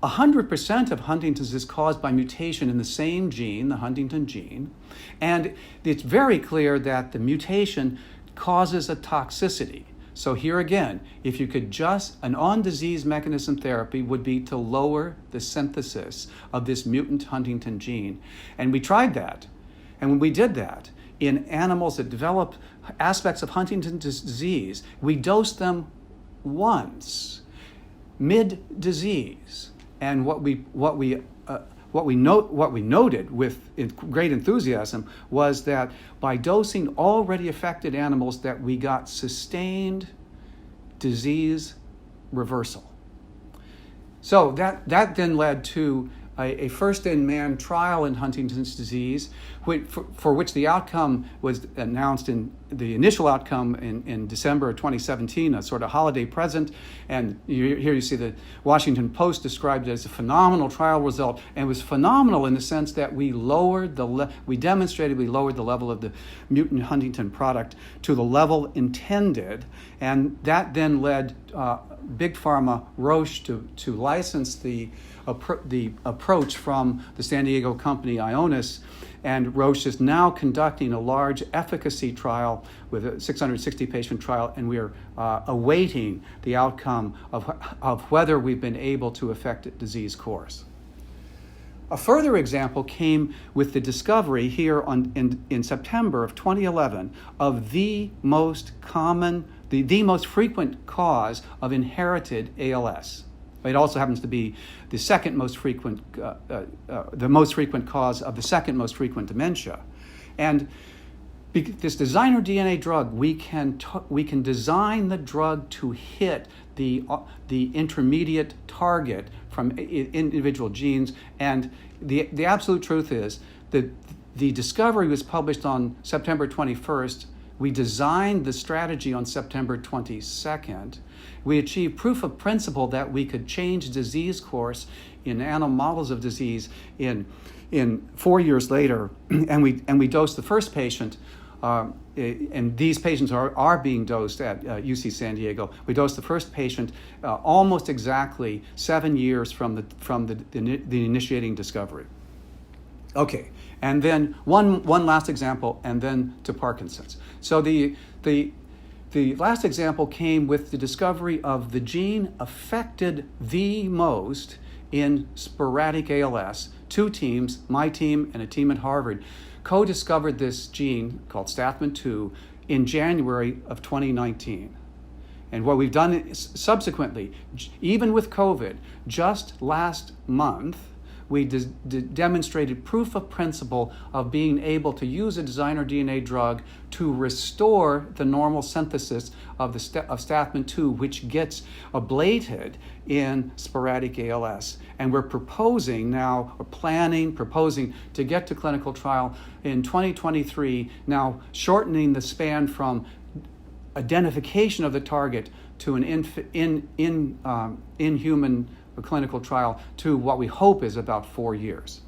100% of Huntington's is caused by mutation in the same gene, the Huntington gene, and it's very clear that the mutation causes a toxicity. So here again, if you could an on-disease mechanism therapy would be to lower the synthesis of this mutant Huntington gene. And we tried that. And when we did that in animals that develop aspects of Huntington's disease, we dosed them once, mid-disease. And what we noted with great enthusiasm was that by dosing already affected animals that we got sustained disease reversal. So that then led to a first-in-man trial in Huntington's disease, for which the outcome was announced the initial outcome in December of 2017, a sort of holiday present. And here you see the Washington Post described it as a phenomenal trial result, and it was phenomenal in the sense that we demonstrated we lowered the level of the mutant Huntington product to the level intended, and that then led Big Pharma, Roche, to license the approach from the San Diego company Ionis, and Roche is now conducting a large efficacy trial with a 660 patient trial, and we are awaiting the outcome of whether we've been able to affect disease course. A further example came with the discovery here in September of 2011 of the most frequent cause of inherited ALS. It also happens to be the second most frequent, the most frequent cause of the second most frequent dementia. And this designer DNA drug, we can design the drug to hit the intermediate target from individual genes. And the absolute truth is that the discovery was published on September 21st. We designed the strategy on September 22nd. We achieved proof of principle that we could change disease course in animal models of disease in 4 years later, and we dosed the first patient, and these patients are being dosed at UC San Diego. We dosed the first patient almost exactly 7 years from the initiating discovery. Okay, and then one last example, and then to Parkinson's. So the last example came with the discovery of the gene affected the most in sporadic ALS. Two teams, my team and a team at Harvard, co-discovered this gene called Stathmin-2 in January of 2019. And what we've done subsequently, even with COVID, just last month, we demonstrated proof of principle of being able to use a designer DNA drug to restore the normal synthesis of Stathmin-2, which gets ablated in sporadic ALS. And we're proposing to get to clinical trial in 2023, now shortening the span from identification of the target to an in-human clinical trial to what we hope is about 4 years.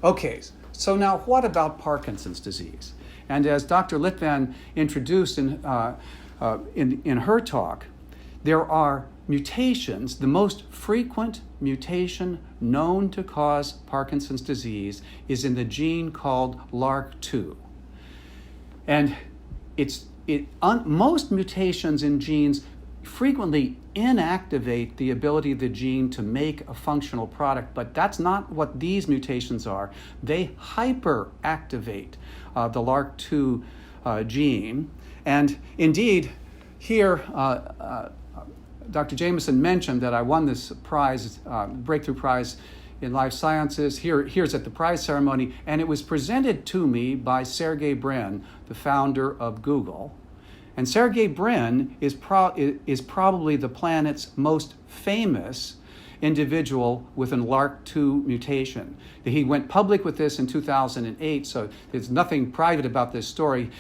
Okay, so now what about Parkinson's disease? And as Dr. Litvan introduced in her talk, there are mutations. The most frequent mutation known to cause Parkinson's disease is in the gene called LRRK2. And most mutations in genes frequently inactivate the ability of the gene to make a functional product, but that's not what these mutations are. They hyperactivate the LRRK2 gene. And indeed, here, Dr. Jameson mentioned that I won this prize, breakthrough prize in life sciences. Here's at the prize ceremony, and it was presented to me by Sergey Brin, the founder of Google. And Sergey Brin is probably the planet's most famous individual with an LRRK2 mutation. He went public with this in 2008, so there's nothing private about this story.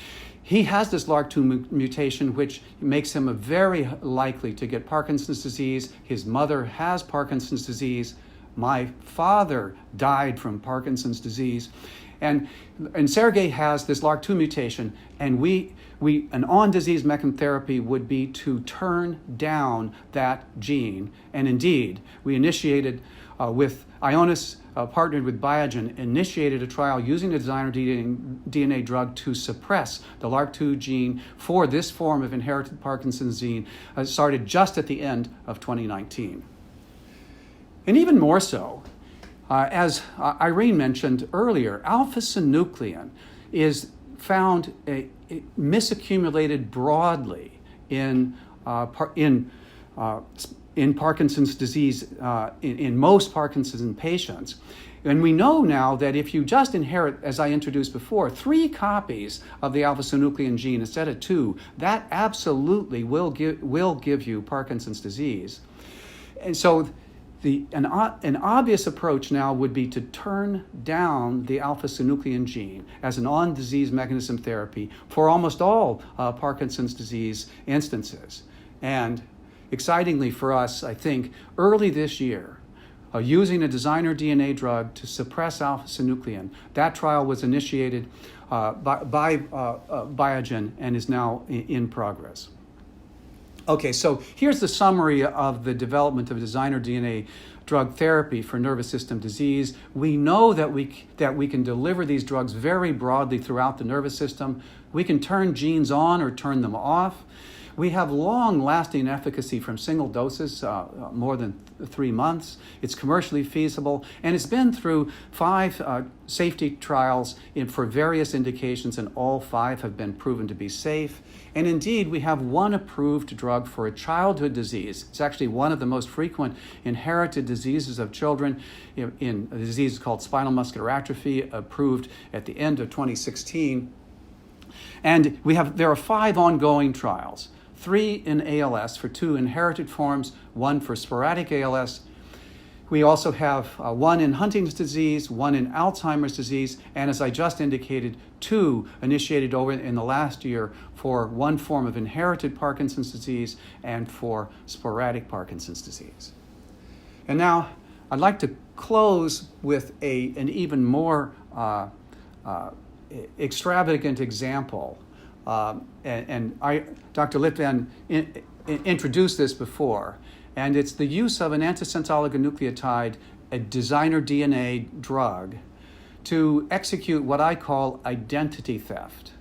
He has this LRRK2 mutation, which makes him very likely to get Parkinson's disease. His mother has Parkinson's disease. My father died from Parkinson's disease. And Sergey has this LRRK2 mutation, and an on-disease mechanism therapy would be to turn down that gene. And indeed, we initiated with Ionis, partnered with Biogen, initiated a trial using a designer DNA drug to suppress the LRRK2 gene for this form of inherited Parkinson's disease. Started just at the end of 2019. And even more so, as Irene mentioned earlier, alpha-synuclein is found misaccumulated broadly in Parkinson's disease, in most Parkinson's patients. And we know now that if you just inherit, as I introduced before, 3 copies of the alpha-synuclein gene instead of 2, that absolutely will give you Parkinson's disease. And so an obvious approach now would be to turn down the alpha-synuclein gene as an on-disease mechanism therapy for almost all Parkinson's disease instances. And excitingly for us, I think, early this year, using a designer DNA drug to suppress alpha-synuclein, that trial was initiated by Biogen and is now in progress. Okay, so here's the summary of the development of designer DNA drug therapy for nervous system disease. We know that we can deliver these drugs very broadly throughout the nervous system. We can turn genes on or turn them off. We have long-lasting efficacy from single doses, more than 3 months. It's commercially feasible, and it's been through 5 safety trials for various indications, and all 5 have been proven to be safe. And indeed, we have 1 approved drug for a childhood disease. It's actually one of the most frequent inherited diseases of children, in a disease called spinal muscular atrophy, approved at the end of 2016. And there are 5 ongoing trials. 3 in ALS for 2 inherited forms, 1 for sporadic ALS. We also have 1 in Huntington's disease, 1 in Alzheimer's disease, and as I just indicated, 2 initiated over in the last year for 1 form of inherited Parkinson's disease and for sporadic Parkinson's disease. And now I'd like to close with an even more extravagant example. Dr. Litvan introduced this before, and it's the use of an antisense oligonucleotide, a designer DNA drug, to execute what I call identity theft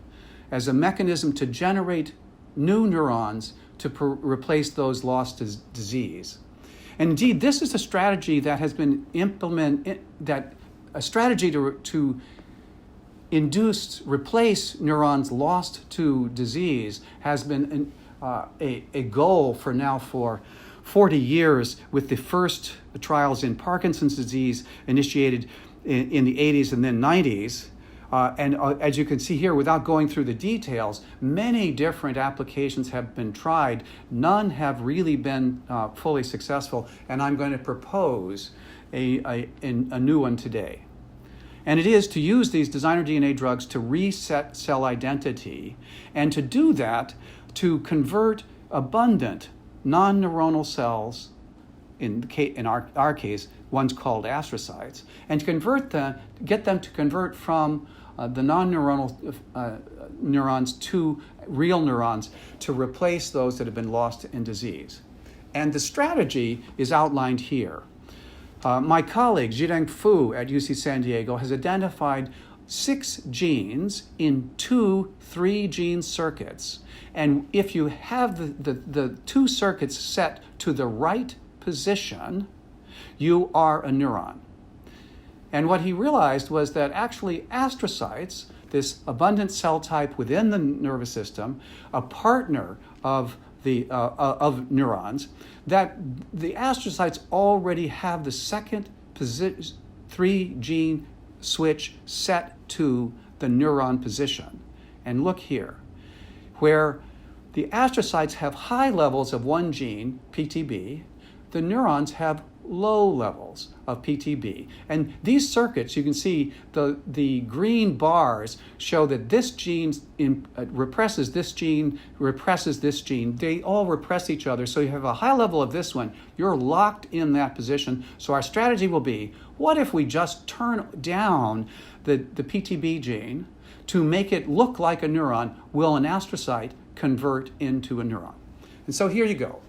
as a mechanism to generate new neurons to replace those lost to disease. And indeed, this is a strategy that has been implemented, a strategy to replace neurons lost to disease has been a goal for 40 years, with the first trials in Parkinson's disease initiated in the 80s and then 90s. As you can see here, without going through the details, many different applications have been tried. None have really been fully successful, and I'm going to propose a new one today. And it is to use these designer DNA drugs to reset cell identity, and to do that, to convert abundant non-neuronal cells, in our case, ones called astrocytes, and get them to convert from the non-neuronal neurons to real neurons to replace those that have been lost in disease. And the strategy is outlined here. My colleague, Zhideng Fu at UC San Diego, has identified 6 genes in 2 3-gene circuits. And if you have the 2 circuits set to the right position, you are a neuron. And what he realized was that actually astrocytes, this abundant cell type within the nervous system, a partner of neurons, that the astrocytes already have the second 3-gene switch set to the neuron position. And look here, where the astrocytes have high levels of one gene, PTB, the neurons have low levels of PTB. And these circuits, you can see the green bars show that this gene represses this gene, represses this gene. They all repress each other. So you have a high level of this one. You're locked in that position. So our strategy will be, what if we just turn down the PTB gene to make it look like a neuron? Will an astrocyte convert into a neuron? And so here you go.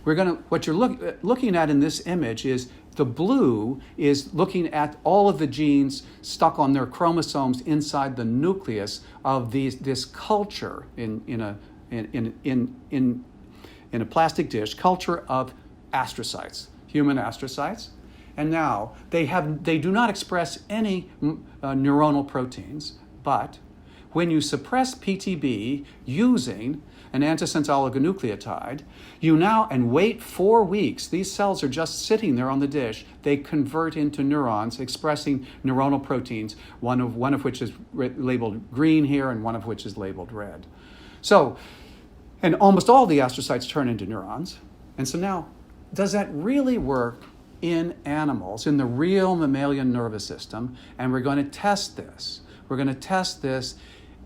What you're looking at in this image is the blue is looking at all of the genes stuck on their chromosomes inside the nucleus of this culture in a plastic dish, culture of astrocytes, human astrocytes. And now they do not express any neuronal proteins, but when you suppress PTB using an antisense oligonucleotide, and wait 4 weeks, these cells are just sitting there on the dish, they convert into neurons expressing neuronal proteins, one of which is labeled green here and one of which is labeled red. So, and almost all the astrocytes turn into neurons. And so now, does that really work in animals, in the real mammalian nervous system? And we're going to test this. We're going to test this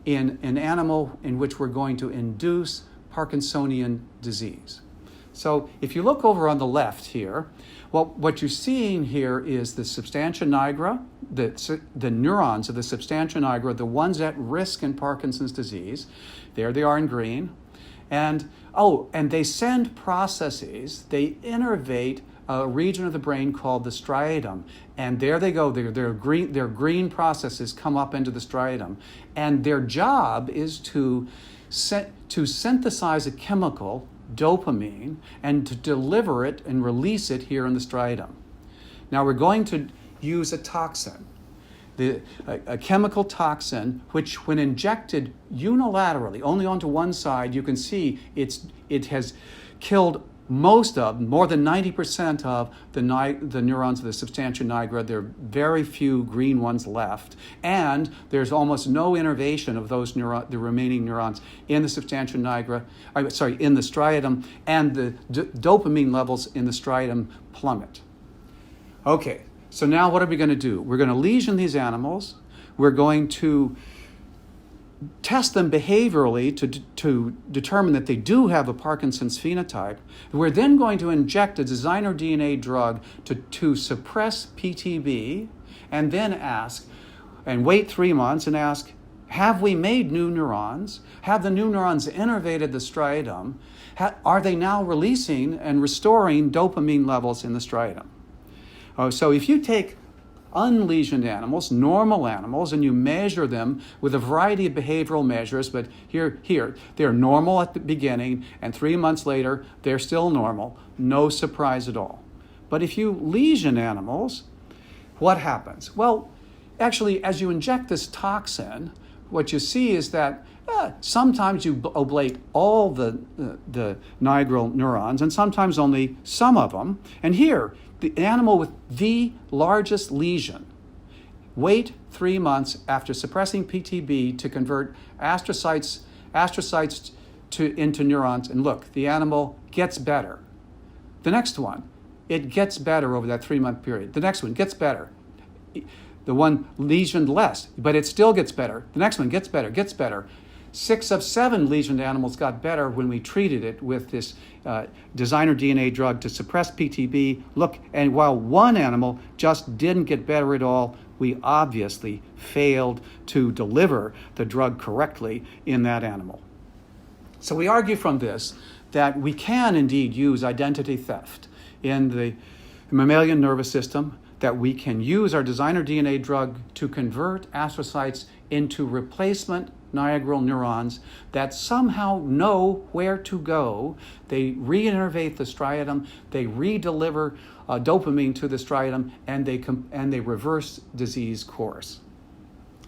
in an animal in which we're going to induce Parkinsonian disease. So if you look over on the left here, well, what you're seeing here is the substantia nigra, the neurons of the substantia nigra, the ones at risk in Parkinson's disease. There they are in green. And they send processes, they innervate a region of the brain called the striatum. And there they go, their green processes come up into the striatum. And their job is to synthesize a chemical, dopamine, and to deliver it and release it here in the striatum. Now we're going to use a toxin, a chemical toxin, which when injected unilaterally, only onto one side, you can see it has killed more than 90% of the neurons of the substantia nigra. There are very few green ones left, and there's almost no innervation of those the remaining neurons in the substantia nigra, in the striatum, and the dopamine levels in the striatum plummet. Okay, so now what are we going to do? We're going to lesion these animals. We're going to test them behaviorally to determine that they do have a Parkinson's phenotype. We're then going to inject a designer DNA drug to suppress PTB, and then wait 3 months and ask, have we made new neurons? Have the new neurons innervated the striatum? Are they now releasing and restoring dopamine levels in the striatum? So if you take unlesioned animals, normal animals, and you measure them with a variety of behavioral measures, but here they're normal at the beginning, and 3 months later, they're still normal. No surprise at all. But if you lesion animals, what happens? Well, actually, as you inject this toxin, what you see is that sometimes you ablate all the nigral neurons, and sometimes only some of them. And here, the animal with the largest lesion, wait 3 months after suppressing PTB to convert astrocytes into neurons, and look, the animal gets better. The next one, it gets better over that 3-month period. The next one gets better. The one lesioned less, but it still gets better. The next one gets better. 6 of 7 lesioned animals got better when we treated it with this designer DNA drug to suppress PTB. Look, and while one animal just didn't get better at all, we obviously failed to deliver the drug correctly in that animal. So we argue from this that we can indeed use identity theft in the mammalian nervous system, that we can use our designer DNA drug to convert astrocytes into replacement niagral neurons that somehow know where to go. They reinnervate the striatum, they redeliver dopamine to the striatum, and they reverse disease course.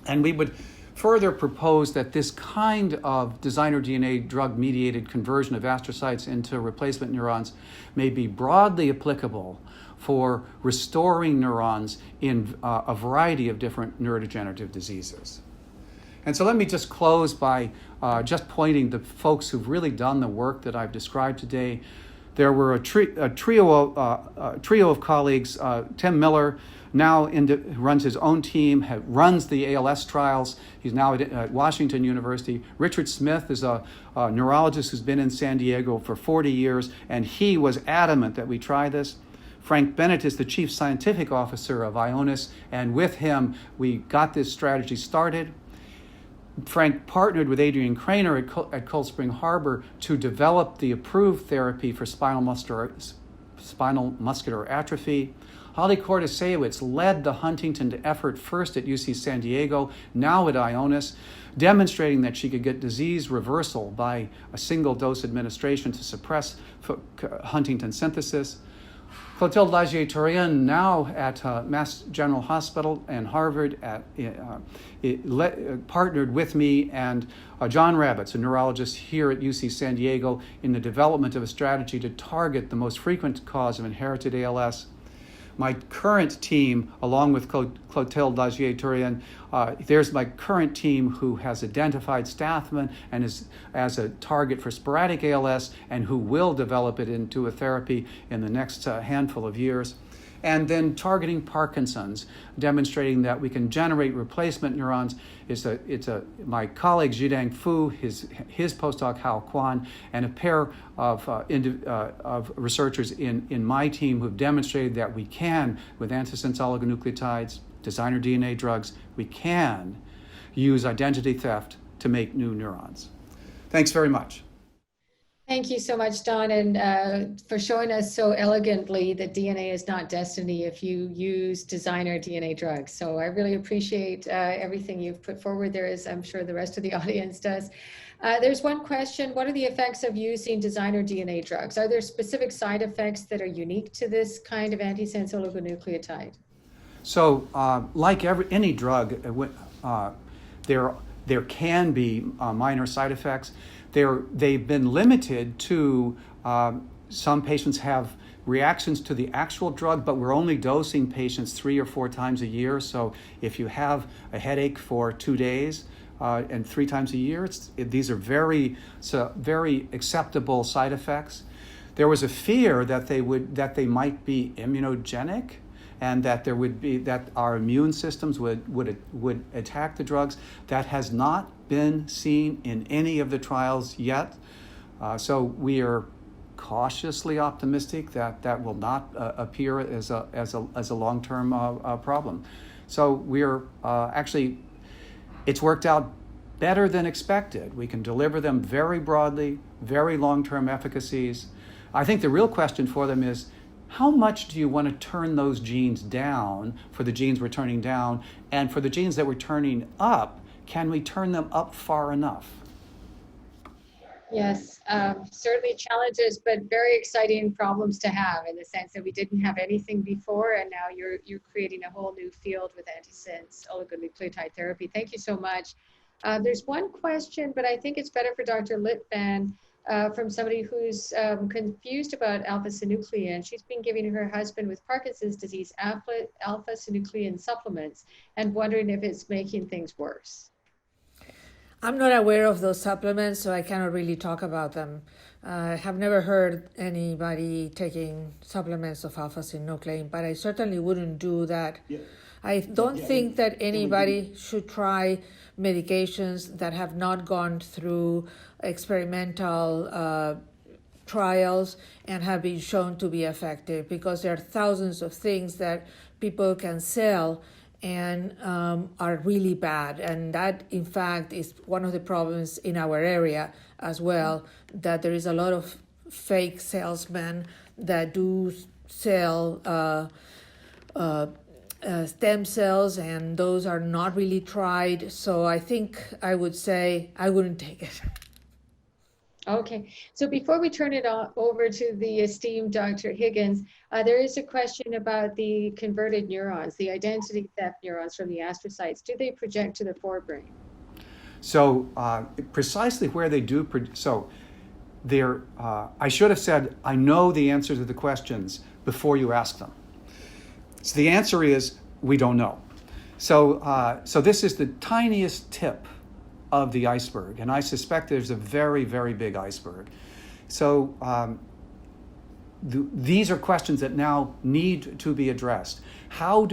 And we would further propose that this kind of designer DNA drug-mediated conversion of astrocytes into replacement neurons may be broadly applicable for restoring neurons in a variety of different neurodegenerative diseases. And so let me just close by just pointing the folks who've really done the work that I've described today. There were a trio of colleagues. Tim Miller now runs his own team, runs the ALS trials. He's now at Washington University. Richard Smith is a neurologist who's been in San Diego for 40 years, and he was adamant that we try this. Frank Bennett is the chief scientific officer of Ionis, and with him, we got this strategy started. Frank partnered with Adrian Craner at Cold Spring Harbor to develop the approved therapy for spinal muscular atrophy. Holly Kordasiewicz led the Huntington effort first at UC San Diego, now at Ionis, demonstrating that she could get disease reversal by a single dose administration to suppress Huntington synthesis. Clotilde Lagier-Tourien, now at Mass General Hospital and Harvard, partnered with me and John Rabbits, a neurologist here at UC San Diego, in the development of a strategy to target the most frequent cause of inherited ALS. My current team, along with Clotilde Lagier-Tourien, there's my current team who has identified Stathmin and is as a target for sporadic ALS and who will develop it into a therapy in the next handful of years. And then targeting Parkinson's, demonstrating that we can generate replacement neurons. My colleague Zhidang Fu, his postdoc Hao Quan, and a pair of researchers in my team who've demonstrated that we can, with antisense oligonucleotides, designer DNA drugs, we can use identity theft to make new neurons. Thanks very much. Thank you so much, Don, and for showing us so elegantly that DNA is not destiny if you use designer DNA drugs. So I really appreciate everything you've put forward there, as I'm sure the rest of the audience does. There's one question: what are the effects of using designer DNA drugs? Are there specific side effects that are unique to this kind of antisense oligonucleotide? So, like any drug, there can be minor side effects. They've been limited to some patients have reactions to the actual drug, but we're only dosing patients 3 or 4 times a year. So if you have a headache for 2 days and 3 times a year, these are very acceptable side effects. There was a fear that they might be immunogenic, and that that our immune systems would attack the drugs. That has not been seen in any of the trials yet. So we are cautiously optimistic that will not appear as a long-term problem. So we're actually, it's worked out better than expected. We can deliver them very broadly, very long-term efficacies. I think the real question for them is, how much do you want to turn those genes down for the genes we're turning down? And for the genes that we're turning up, can we turn them up far enough? Yes, certainly challenges, but very exciting problems to have, in the sense that we didn't have anything before, and now you're creating a whole new field with antisense oligonucleotide therapy. Thank you so much. There's one question, but I think it's better for Dr. Litvan, from somebody who's confused about alpha-synuclein. She's been giving her husband with Parkinson's disease Alpha-Synuclein supplements and wondering if it's making things worse. I'm not aware of those supplements, so I cannot really talk about them. I have never heard anybody taking supplements of alpha-synuclein, but I certainly wouldn't do that. Yeah. I don't think that anybody should try medications that have not gone through experimental trials and have been shown to be effective, because there are thousands of things that people can sell and are really bad. And that, in fact, is one of the problems in our area as well, that there is a lot of fake salesmen that do sell stem cells, and those are not really tried. So I think I would say I wouldn't take it. Okay, so before we turn it over to the esteemed Dr. Higgins, there is a question about the converted neurons, the identity theft neurons from the astrocytes. Do they project to the forebrain? So precisely where they do, I should have said, I know the answer to the questions before you ask them. So the answer is, we don't know. So this is the tiniest tip of the iceberg, and I suspect there's a very, very big iceberg. So these are questions that now need to be addressed. How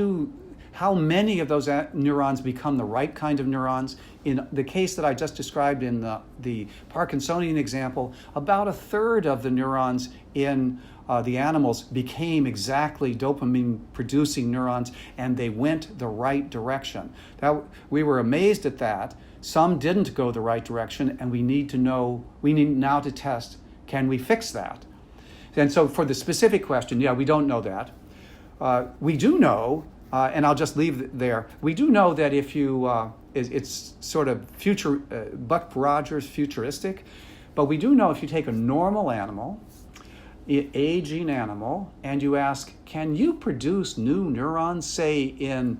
many of those neurons become the right kind of neurons? In the case that I just described in the Parkinsonian example, about a third of the neurons in the animals became exactly dopamine-producing neurons, and they went the right direction. Now, we were amazed at that. Some didn't go the right direction, and we need now to test, can we fix that? And so for the specific question, yeah, we don't know that. We do know, and I'll just leave it there, we do know that if you, it's sort of Buck Rogers futuristic, but we do know if you take a normal animal, aging animal, and you ask, can you produce new neurons, say in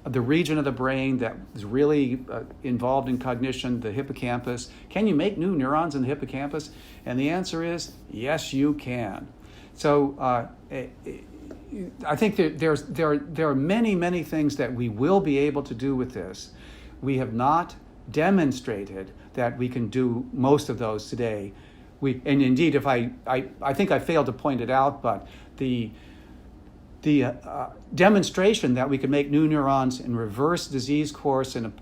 the region of the brain that is really involved in cognition, the hippocampus, can you make new neurons in the hippocampus? And the answer is, yes, you can. So I think there are many, many things that we will be able to do with this. We have not demonstrated that we can do most of those today. And indeed, if I think I failed to point it out, but the demonstration that we could make new neurons and reverse disease course in a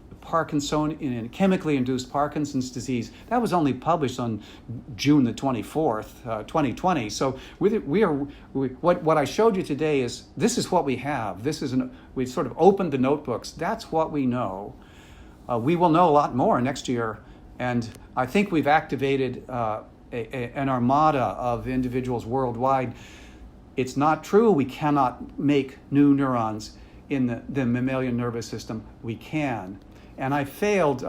chemically induced Parkinson's disease, that was only published on June the 24th, 2020. So what I showed you today this is what we have. We sort of opened the notebooks. That's what we know. We will know a lot more next year, and I think we've activated an armada of individuals worldwide. It's not true we cannot make new neurons in the mammalian nervous system. We can. And I failed,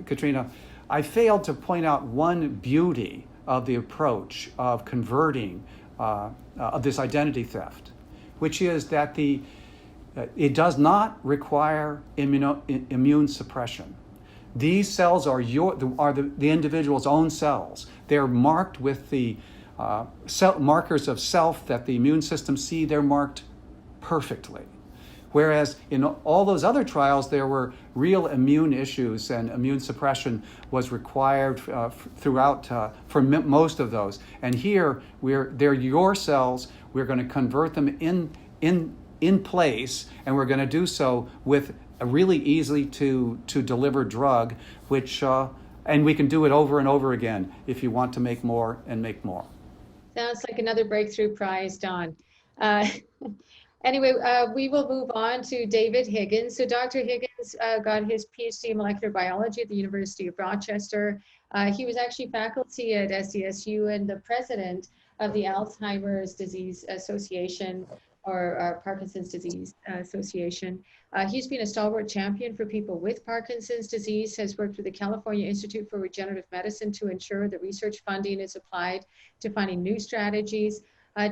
Katrina, to point out one beauty of the approach of converting, of this identity theft, which is that it does not require immune suppression. These cells are the individual's own cells. They're marked with the markers of self that the immune system see. They're marked perfectly. Whereas in all those other trials, there were real immune issues, and immune suppression was required throughout for most of those. And here, they're your cells. We're going to convert them in place, and we're going to do so with a really easily to deliver drug, which and we can do it over and over again if you want to make more and make more. Sounds like another breakthrough prize, Don. Anyway, we will move on to David Higgins. So Dr. Higgins got his PhD in molecular biology at the University of Rochester. He was actually faculty at SDSU and the president of the Alzheimer's Disease Association, or Parkinson's Disease Association. He's been a stalwart champion for people with Parkinson's disease, has worked with the California Institute for Regenerative Medicine to ensure that research funding is applied to finding new strategies.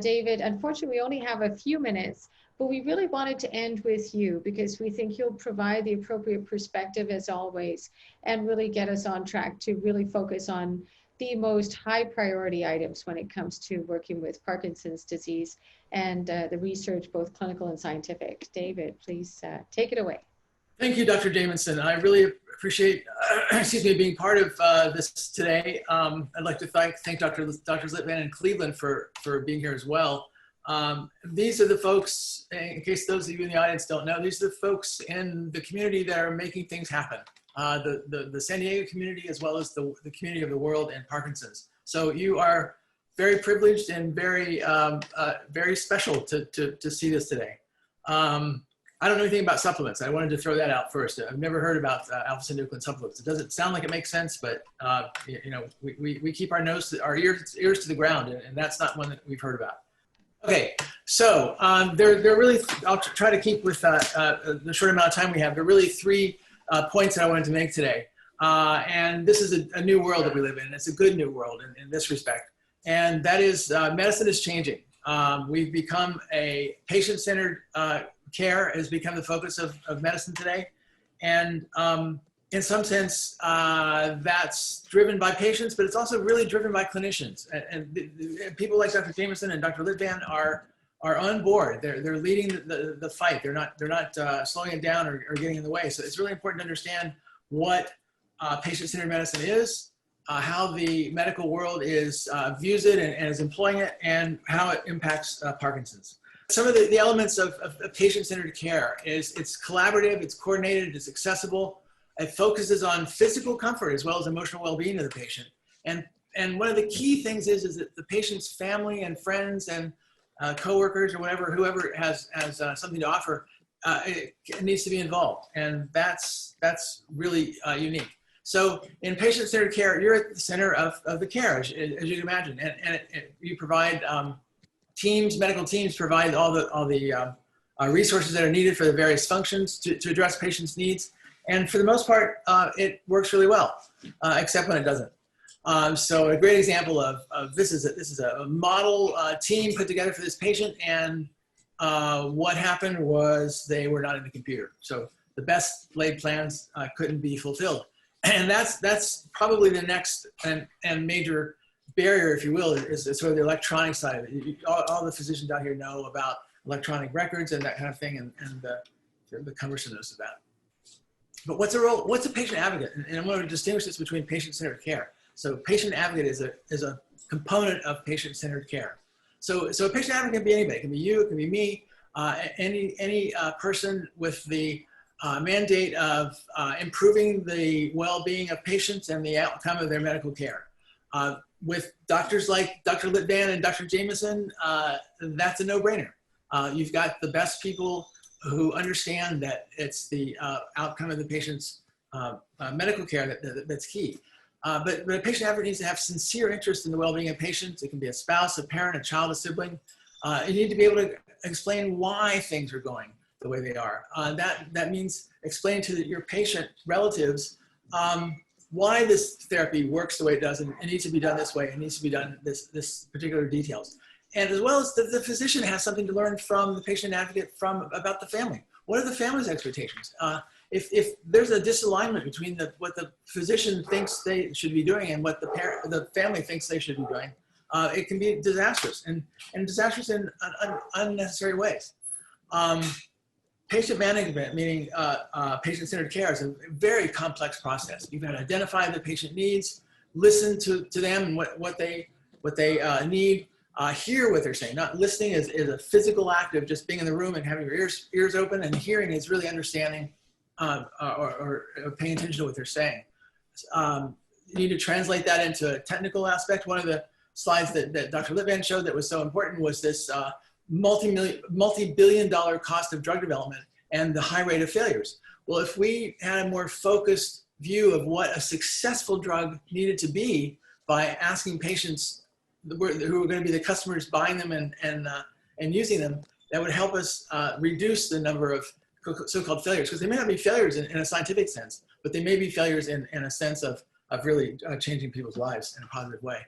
David, unfortunately, we only have a few minutes, but we really wanted to end with you because we think you'll provide the appropriate perspective as always and really get us on track to really focus on the most high priority items when it comes to working with Parkinson's disease and the research, both clinical and scientific. David, please take it away. Thank you, Dr. Jamison. I really appreciate, being part of this today. I'd like to thank Drs. Litvan and Cleveland for being here as well. These are the folks, in case those of you in the audience don't know, these are the folks in the community that are making things happen. The San Diego community, as well as the community of the world in Parkinson's. So you are very privileged and very, very special to see this today. I don't know anything about supplements. I wanted to throw that out first. I've never heard about Alpha-Synuclein supplements. It doesn't sound like it makes sense, but you know, we keep our ears to the ground, and that's not one that we've heard about. Okay, so they're really, I'll try to keep with the short amount of time we have. There are really three points that I wanted to make today. And this is a new world that we live in. It's a good new world in this respect. And that is medicine is changing. We've become a patient-centered care has become the focus of medicine today. And in some sense, that's driven by patients, but it's also really driven by clinicians. And people like Dr. Jamison and Dr. Litvan are on board. They're leading the fight. They're not slowing it down or getting in the way. So it's really important to understand what patient-centered medicine is, how the medical world views it and is employing it, and how it impacts Parkinson's. Some of the elements of patient-centered care is it's collaborative, it's coordinated, it's accessible. It focuses on physical comfort as well as emotional well-being of the patient. And one of the key things is that the patient's family and friends and coworkers or whoever has something to offer, it needs to be involved. And that's really unique. So in patient-centered care, you're at the center of the care, as you can imagine. And you provide medical teams provide all the resources that are needed for the various functions to address patients' needs. And for the most part, it works really well, except when it doesn't. So a great example of this is a model team put together for this patient, and what happened was they were not in the computer. So the best laid plans couldn't be fulfilled. And that's probably the next and major barrier, if you will, is sort of the electronic side of it. All the physicians out here know about electronic records and that kind of thing, and the cumbersomeness of that. But what's a patient advocate? And I want to distinguish this between patient-centered care. So patient advocate is a component of patient-centered care. So a patient advocate can be anybody. It can be you, it can be me, any person with the mandate of improving the well-being of patients and the outcome of their medical care. With doctors like Dr. Litvan and Dr. Jamison, that's a no-brainer. You've got the best people who understand that it's the outcome of the patient's medical care that's key. But a patient advocate needs to have sincere interest in the well-being of patients. It can be a spouse, a parent, a child, a sibling. You need to be able to explain why things are going the way they are. That means explain to your patient relatives why this therapy works the way it does, and it needs to be done this way, it needs to be done this particular details. And as well as the physician has something to learn from the patient advocate about the family. What are the family's expectations? If there's a disalignment between what the physician thinks they should be doing and what the family thinks they should be doing, it can be disastrous and disastrous in unnecessary ways. Patient management, meaning patient-centered care, is a very complex process. You've got to identify the patient needs, listen to them and what they need, hear what they're saying. Not listening is a physical act of just being in the room and having your ears open, and hearing is really understanding or paying attention to what they're saying. You need to translate that into a technical aspect. One of the slides that Dr. Litvan showed that was so important was this multi-billion-dollar cost of drug development and the high rate of failures. Well, if we had a more focused view of what a successful drug needed to be by asking patients who are going to be the customers buying them and using them, that would help us reduce the number of so-called failures, because they may not be failures in a scientific sense, but they may be failures in a sense of really changing people's lives in a positive way.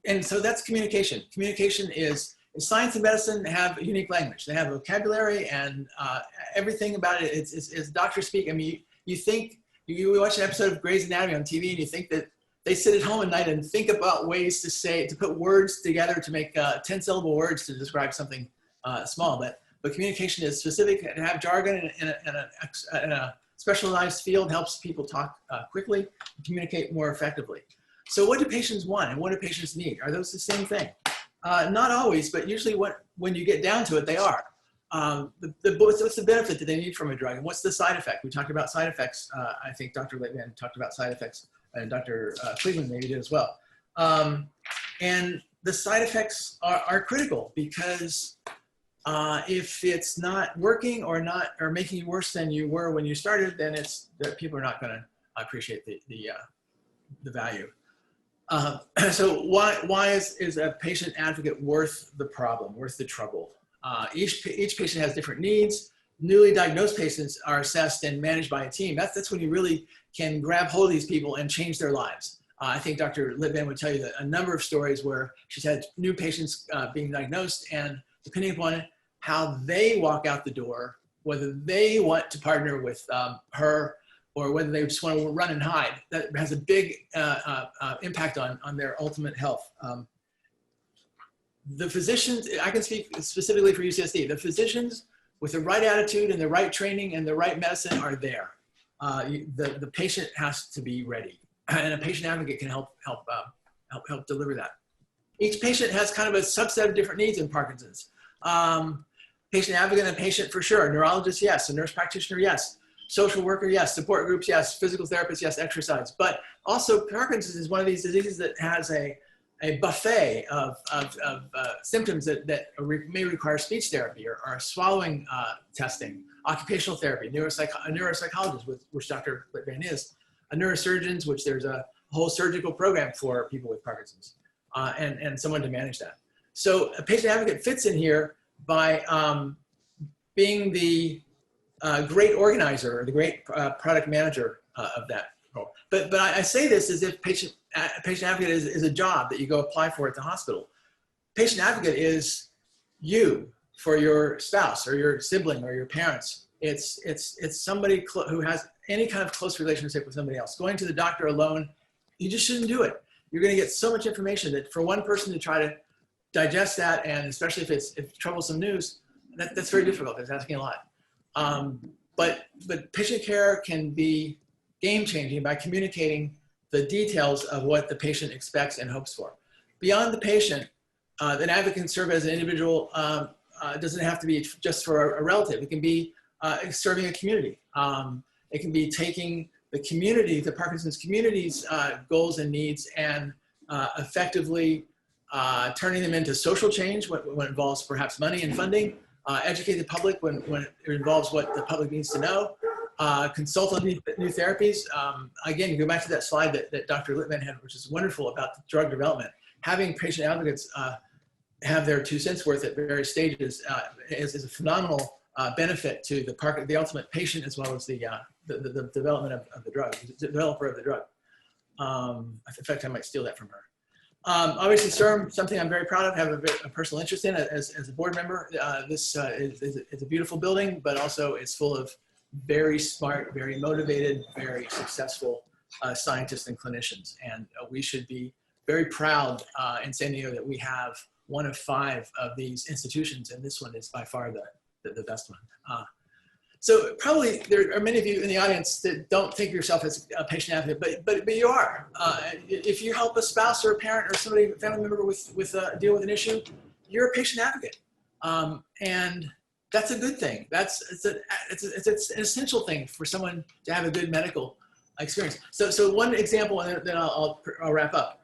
And so that's communication. Communication is science and medicine have unique language. They have vocabulary and everything about it is doctor speak. I mean, you watch an episode of Grey's Anatomy on TV and you think that they sit at home at night and think about ways to put words together to make 10-syllable words to describe something small. But but communication is specific. To have jargon in a specialized field helps people talk quickly and communicate more effectively. So what do patients want and what do patients need? Are those the same thing? Not always, but usually when you get down to it, they are. What's the benefit that they need from a drug, and what's the side effect? We talked about side effects. I think Dr. Litvan talked about side effects, and Dr. Cleveland maybe did as well. And the side effects are critical, because if it's not working or making you worse than you were when you started, then people are not going to appreciate the value. So why is a patient advocate worth the problem, worth the trouble? Each patient has different needs. Newly diagnosed patients are assessed and managed by a team. That's when you really can grab hold of these people and change their lives. I think Dr. Litvan would tell you that a number of stories where she's had new patients being diagnosed, and depending upon how they walk out the door, whether they want to partner with her or whether they just want to run and hide, that has a big impact on their ultimate health. The physicians, I can speak specifically for UCSD, the physicians with the right attitude and the right training and the right medicine are there. The patient has to be ready, and a patient advocate can help deliver that. Each patient has kind of a subset of different needs in Parkinson's. Patient advocate and patient for sure. Neurologist, yes. A nurse practitioner, yes. Social worker, yes. Support groups, yes. Physical therapist, yes. Exercise. But also Parkinson's is one of these diseases that has a buffet of symptoms that may require speech therapy or swallowing testing, occupational therapy, a neuropsychologist, which Dr. Litvan is, a neurosurgeons, which there's a whole surgical program for people with Parkinson's, and someone to manage that. So a patient advocate fits in here by being the great organizer or the great product manager of that role. But I say this as if patient advocate is a job that you go apply for at the hospital. Patient advocate is you for your spouse or your sibling or your parents. It's somebody who has any kind of close relationship with somebody else. Going to the doctor alone, you just shouldn't do it. You're going to get so much information that for one person to try to digest that, and especially if it's troublesome news, that's very difficult. It's asking a lot. But patient care can be game-changing by communicating the details of what the patient expects and hopes for. Beyond the patient, an advocate can serve as an individual. Doesn't have to be just for a relative. It can be serving a community. It can be taking the community, the Parkinson's community's goals and needs, and effectively turning them into social change when it involves perhaps money and funding, educate the public when it involves what the public needs to know, consult on new therapies. Again, go back to that slide that Dr. Litvan had, which is wonderful about the drug development. Having patient advocates have their 2 cents worth at various stages is a phenomenal benefit to the ultimate patient, as well as the development of the drug, the developer of the drug. In fact, I might steal that from her. Obviously, CIRM, something I'm very proud of, have a personal interest in as a board member. This is a beautiful building, but also it's full of very smart, very motivated, very successful scientists and clinicians. And we should be very proud in San Diego that we have one of 5 of these institutions, and this one is by far the best one. So probably there are many of you in the audience that don't think of yourself as a patient advocate, but you are. If you help a spouse or a parent or somebody, family member with deal with an issue, you're a patient advocate, and that's a good thing. It's an essential thing for someone to have a good medical experience. So one example, and then I'll wrap up.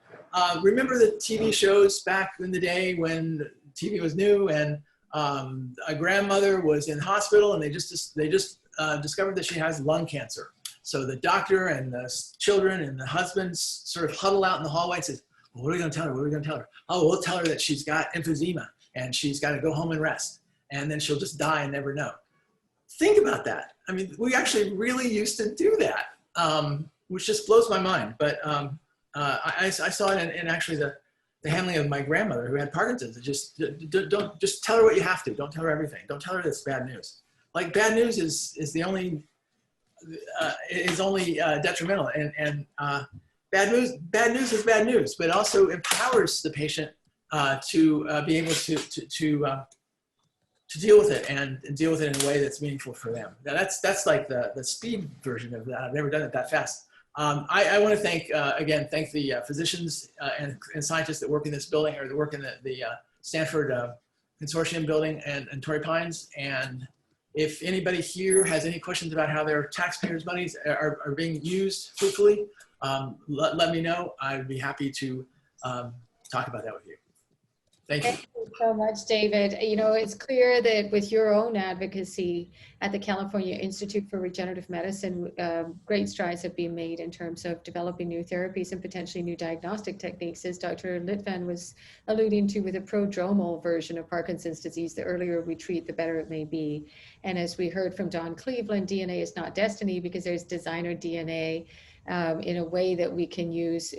Remember the TV shows back in the day when TV was new, and a grandmother was in hospital, and they just discovered that she has lung cancer. So the doctor and the children and the husband sort of huddle out in the hallway and says, well, what are we going to tell her? What are we going to tell her? Oh, we'll tell her that she's got emphysema and she's got to go home and rest, and then she'll just die and never know. Think about that. I mean, we actually really used to do that, which just blows my mind. But I saw it in actually the handling of my grandmother who had Parkinson's. Don't just tell her what you have to. Don't tell her everything. Don't tell her that's bad news. Like, bad news is only detrimental, and bad news is bad news, but it also empowers the patient to be able to deal with it and deal with it in a way that's meaningful for them. Now that's like the speed version of that. I've never done it that fast. I want to thank the physicians and scientists that work in this building, or that work in the Stanford Consortium building and Torrey Pines. And if anybody here has any questions about how their taxpayers' monies are being used fruitfully, let me know. I'd be happy to talk about that with you. Thank you. Thank you so much, David. You know, it's clear that with your own advocacy at the California Institute for Regenerative Medicine, great strides have been made in terms of developing new therapies and potentially new diagnostic techniques, as Dr. Litvan was alluding to, with a prodromal version of Parkinson's disease. The earlier we treat, the better it may be. And as we heard from Don Cleveland, DNA is not destiny, because there's designer DNA in a way that we can use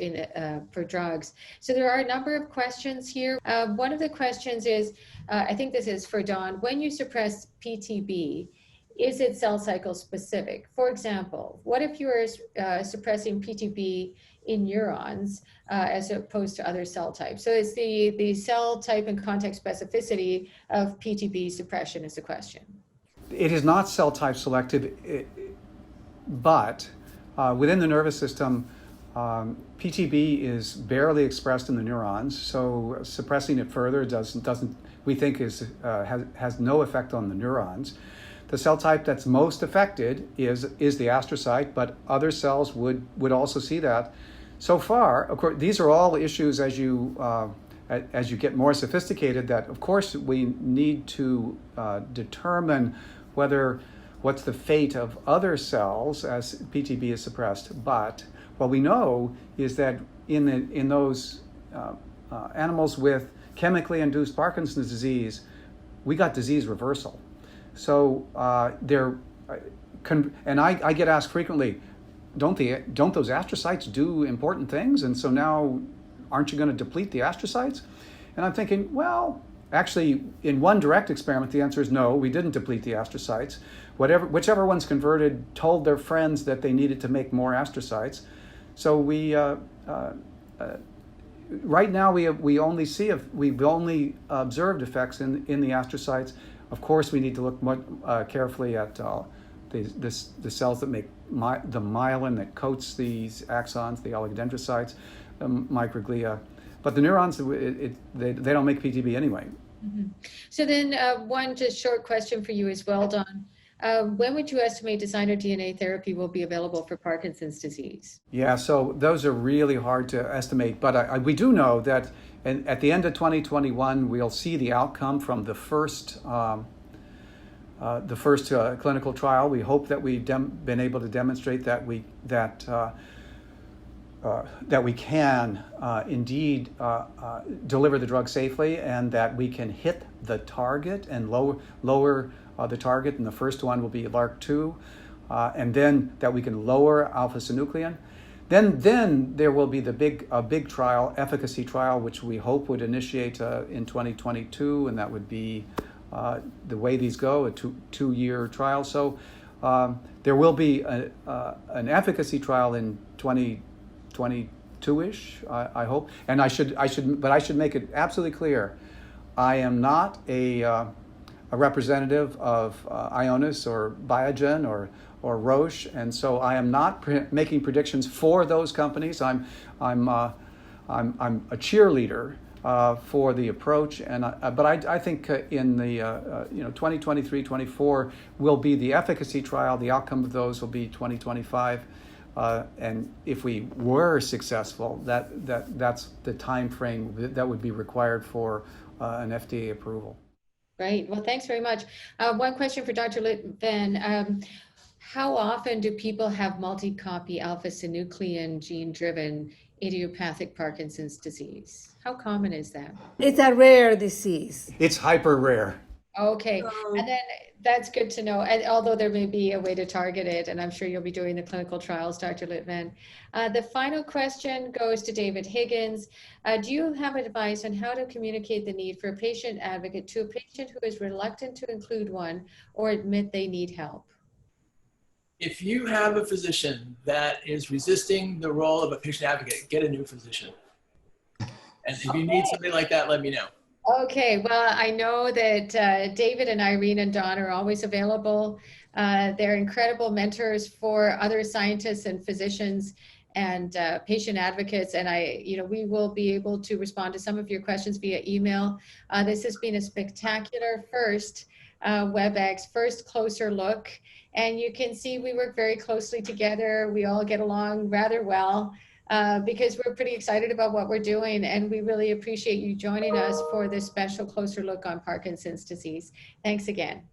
for drugs. So there are a number of questions here. One of the questions is, I think this is for Don, when you suppress PTB, is it cell cycle specific? For example, what if you are suppressing PTB in neurons as opposed to other cell types? So it's the cell type and context specificity of PTB suppression is the question. It is not cell type selective, but within the nervous system, PTB is barely expressed in the neurons, so suppressing it further doesn't we think has no effect on the neurons. The cell type that's most affected is the astrocyte, but other cells would also see that. So far, of course, these are all issues as you get more sophisticated, that of course we need to determine what's the fate of other cells as PTB is suppressed. But what we know is that in those animals with chemically induced Parkinson's disease, we got disease reversal. So and I get asked frequently, don't those astrocytes do important things? And so now, aren't you going to deplete the astrocytes? And I'm thinking, well, actually, in one direct experiment, the answer is no, we didn't deplete the astrocytes. Whichever ones converted told their friends that they needed to make more astrocytes. So right now we've only observed effects in the astrocytes. Of course, we need to look carefully at the cells that make the myelin that coats these axons, the oligodendrocytes, microglia. But the neurons, they don't make PTB anyway. Mm-hmm. So then one just short question for you as well, Don. When would you estimate designer DNA therapy will be available for Parkinson's disease? Yeah, so those are really hard to estimate, but we do know that at the end of 2021, we'll see the outcome from the first clinical trial. We hope that we've been able to demonstrate that we can indeed deliver the drug safely, and that we can hit the target and lower the target. And the first one will be LRRK2, and then that we can lower alpha-synuclein. Then there will be a big trial, efficacy trial, which we hope would initiate in 2022, and that would be the way these go, a two-year trial. So there will be an efficacy trial in 2022-ish, I hope. And I should make it absolutely clear, I am not a representative of Ionis or Biogen or Roche, and so I am not making predictions for those companies. I'm a cheerleader for the approach, but I think in the 2023-24 will be the efficacy trial. The outcome of those will be 2025, and if we were successful, that's the time frame that would be required for an FDA approval. Right. Well, thanks very much. One question for Dr. Litvan. How often do people have multi-copy alpha-synuclein gene-driven idiopathic Parkinson's disease? How common is that? It's a rare disease. It's hyper rare. Okay, and then that's good to know. And although there may be a way to target it, and I'm sure you'll be doing the clinical trials, Dr. Litvan. The final question goes to David Higgins. Do you have advice on how to communicate the need for a patient advocate to a patient who is reluctant to include one or admit they need help? If you have a physician that is resisting the role of a patient advocate, get a new physician. And if you need somebody like that, let me know. Okay, well, I know that David and Irene and Don are always available. They're incredible mentors for other scientists and physicians and patient advocates. And we will be able to respond to some of your questions via email. This has been a spectacular first WebEx, first closer look. And you can see we work very closely together. We all get along rather well. Because we're pretty excited about what we're doing, and we really appreciate you joining us for this special closer look on Parkinson's disease. Thanks again.